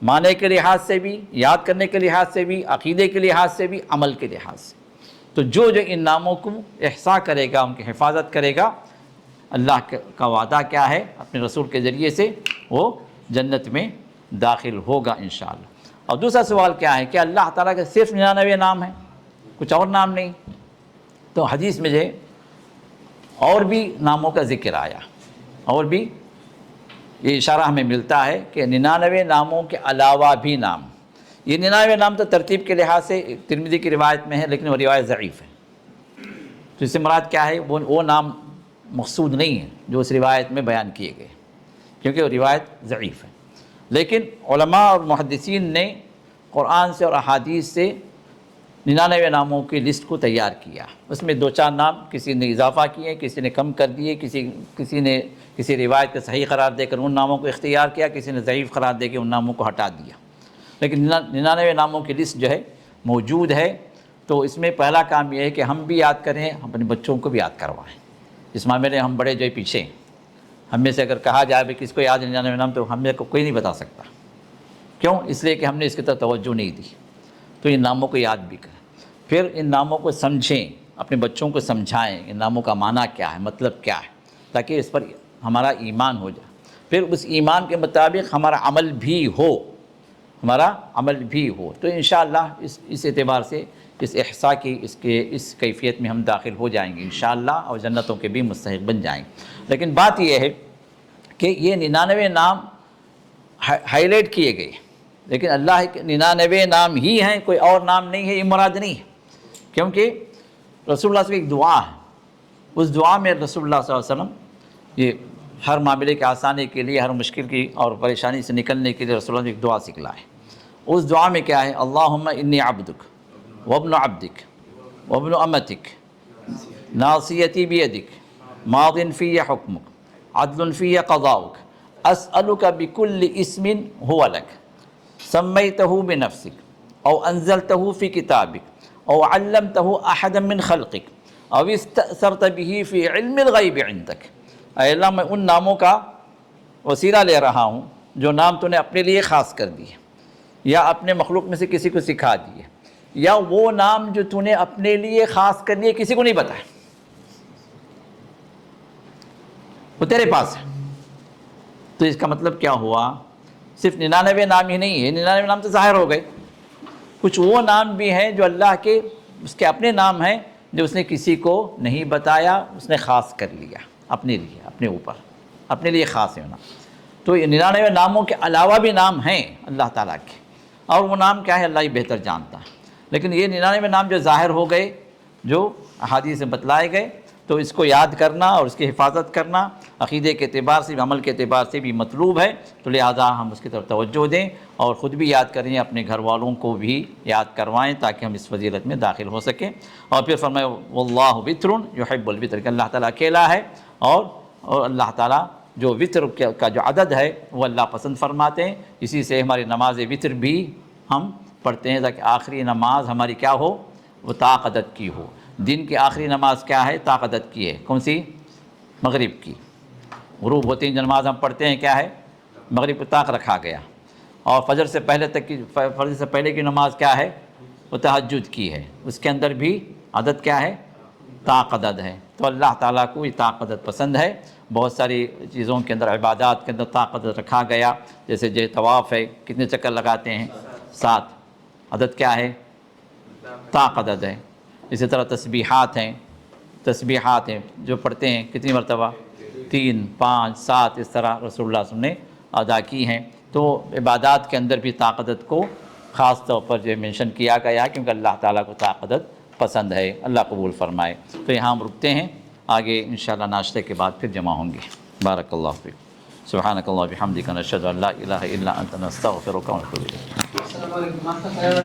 معنی کے لحاظ سے بھی، یاد کرنے کے لحاظ سے بھی، عقیدے کے لحاظ سے بھی، عمل کے لحاظ سے۔ تو جو ان ناموں کو احسان کرے گا، ان کی حفاظت کرے گا، اللہ کا وعدہ کیا ہے اپنے رسول کے ذریعے سے؟ وہ جنت میں داخل ہوگا انشاءاللہ۔ اور دوسرا سوال کیا ہے کہ اللہ تعالیٰ کے صرف 99 نام ہیں، کچھ اور نام نہیں؟ تو حدیث میں جو ہے اور بھی ناموں کا ذکر آیا، اور بھی یہ اشارہ ہمیں ملتا ہے کہ 99 ناموں کے علاوہ بھی نام۔ یہ 99 نام تو ترتیب کے لحاظ سے ترمذی کی روایت میں ہے، لیکن وہ روایت ضعیف ہے۔ تو اس سے مراد کیا ہے؟ وہ نام مقصود نہیں ہے جو اس روایت میں بیان کیے گئے، کیونکہ وہ روایت ضعیف ہے۔ لیکن علماء اور محدثین نے قرآن سے اور احادیث سے 99 ناموں کی لسٹ کو تیار کیا۔ اس میں 2-4 نام کسی نے اضافہ کیے، کسی نے کم کر دیے، کسی نے کسی روایت کو صحیح قرار دے کر ان ناموں کو اختیار کیا، کسی نے ضعیف قرار دے کے ان ناموں کو ہٹا دیا۔ لیکن 99 ناموں کی لسٹ جو ہے موجود ہے۔ تو اس میں پہلا کام یہ ہے کہ ہم بھی یاد کریں، اپنے بچوں کو بھی یاد کروائیں۔ اس معاملے میں ہم بڑے جو ہے پیچھے ہیں۔ ہم میں سے اگر کہا جائے بھی کس کو یاد 99 نام، تو ہم میں کو کوئی نہیں بتا سکتا۔ کیوں؟ اس لیے کہ ہم نے اس کی طرف توجہ نہیں دی۔ تو ان ناموں کو یاد بھی کریں، پھر ان ناموں کو سمجھیں، اپنے بچوں کو سمجھائیں ان ناموں کا معنی کیا ہے، مطلب کیا ہے، تاکہ اس پر ہمارا ایمان ہو جائے۔ پھر اس ایمان کے مطابق ہمارا عمل بھی ہو، تو انشاءاللہ اس اعتبار سے اس احصاء کی اس کیفیت میں ہم داخل ہو جائیں گے انشاءاللہ، اور جنتوں کے بھی مستحق بن جائیں گے۔ لیکن بات یہ ہے کہ یہ 99 نام ہائی لائٹ کیے گئے، لیکن اللہ کے 99 نام ہی ہیں، کوئی اور نام نہیں ہے، یہ مراد نہیں ہے۔ کیونکہ رسول اللہ سے ایک دعا ہے، اس دعا میں رسول اللہ صلی اللہ علیہ وسلم یہ ہر معاملے کے آسانی کے لیے، ہر مشکل کی اور پریشانی سے نکلنے کے لیے رسول اللہ نے ایک دعا سکھلائے۔ اس دعا میں کیا ہے؟ اللہم انی عبدک وابن عبدک وابن امتک ناصیتی بیدک ماض فی حکمک عدل فی قضاؤک اسألک بکل اسم هو لک سمیتہ بنفسک او انزلتہ فی کتابک او علمتہ احدا من خلقک او استأثرت به فی علم الغیب عندک۔ اے اللہ، میں ان ناموں کا وسیلہ لے رہا ہوں جو نام تو نے اپنے لیے خاص کر دیے، یا اپنے مخلوق میں سے کسی کو سکھا دیے، یا وہ نام جو تو نے اپنے لیے خاص کر لیے کسی کو نہیں بتایا، وہ تیرے پاس ہے۔ تو اس کا مطلب کیا ہوا؟ صرف 99 نام ہی نہیں ہے، 99 نام تو ظاہر ہو گئے، کچھ وہ نام بھی ہیں جو اللہ کے اس کے اپنے نام ہیں جو اس نے کسی کو نہیں بتایا، اس نے خاص کر لیا اپنے لیے، اپنے اوپر، اپنے لیے خاص ہے نام۔ تو یہ 99 ناموں کے علاوہ بھی نام ہیں اللہ تعالیٰ کے، اور وہ نام کیا ہے اللہ ہی بہتر جانتا ہے۔ لیکن یہ 99 نام جو ظاہر ہو گئے، جو احادیث سے بتلائے گئے، تو اس کو یاد کرنا اور اس کی حفاظت کرنا عقیدے کے اعتبار سے بھی، عمل کے اعتبار سے بھی مطلوب ہے۔ تو لہٰذا ہم اس کی طرف توجہ دیں اور خود بھی یاد کریں، اپنے گھر والوں کو بھی یاد کروائیں تاکہ ہم اس فضیلت میں داخل ہو سکیں۔ اور پھر فرمایا واللہ وتر یحب الوتر، کہ اللہ تعالیٰ اکیلا ہے، اور اللہ تعالیٰ جو وتر کا جو عدد ہے وہ اللہ پسند فرماتے ہیں۔ اسی سے ہماری نماز وتر بھی ہم پڑھتے ہیں تاکہ آخری نماز ہماری کیا ہو؟ وہ طاق عدد کی ہو۔ دن کی آخری نماز کیا ہے؟ طاق عدد کی ہے۔ کون سی؟ مغرب کی۔ غروب ہوتے ہی جو نماز ہم پڑھتے ہیں کیا ہے؟ مغرب کو طاق رکھا گیا۔ اور فجر سے پہلے تک کی، فجر سے پہلے کی نماز کیا ہے؟ وہ تہجد کی ہے، اس کے اندر بھی عدد کیا ہے؟ طاق عدد ہے۔ تو تو اللہ تعالیٰ کو یہ طاقت پسند ہے۔ بہت ساری چیزوں کے اندر، عبادات کے اندر طاقت رکھا گیا، جیسے جو طواف ہے کتنے چکر لگاتے ہیں؟ 7۔ عدد کیا ہے؟ طاقت عدد ہے۔ اسی طرح تسبیحات ہیں جو پڑھتے ہیں کتنی مرتبہ؟ 3، 5، 7، اس طرح رسول اللہ صلی اللہ علیہ وسلم نے ادا کی ہیں۔ تو عبادات کے اندر بھی طاقت کو خاص طور پر جو مینشن کیا گیا ہے، کیونکہ اللہ تعالیٰ کو طاقت پسند ہے۔ اللہ قبول فرمائے۔ تو یہاں ہم رکتے ہیں، آگے انشاءاللہ ناشتے کے بعد پھر جمع ہوں گے۔ بارک اللہ فیک۔ سبحانک اللہم وبحمدک، نشہد ان لا الہ الا انت، نستغفرک ونتوب الیک۔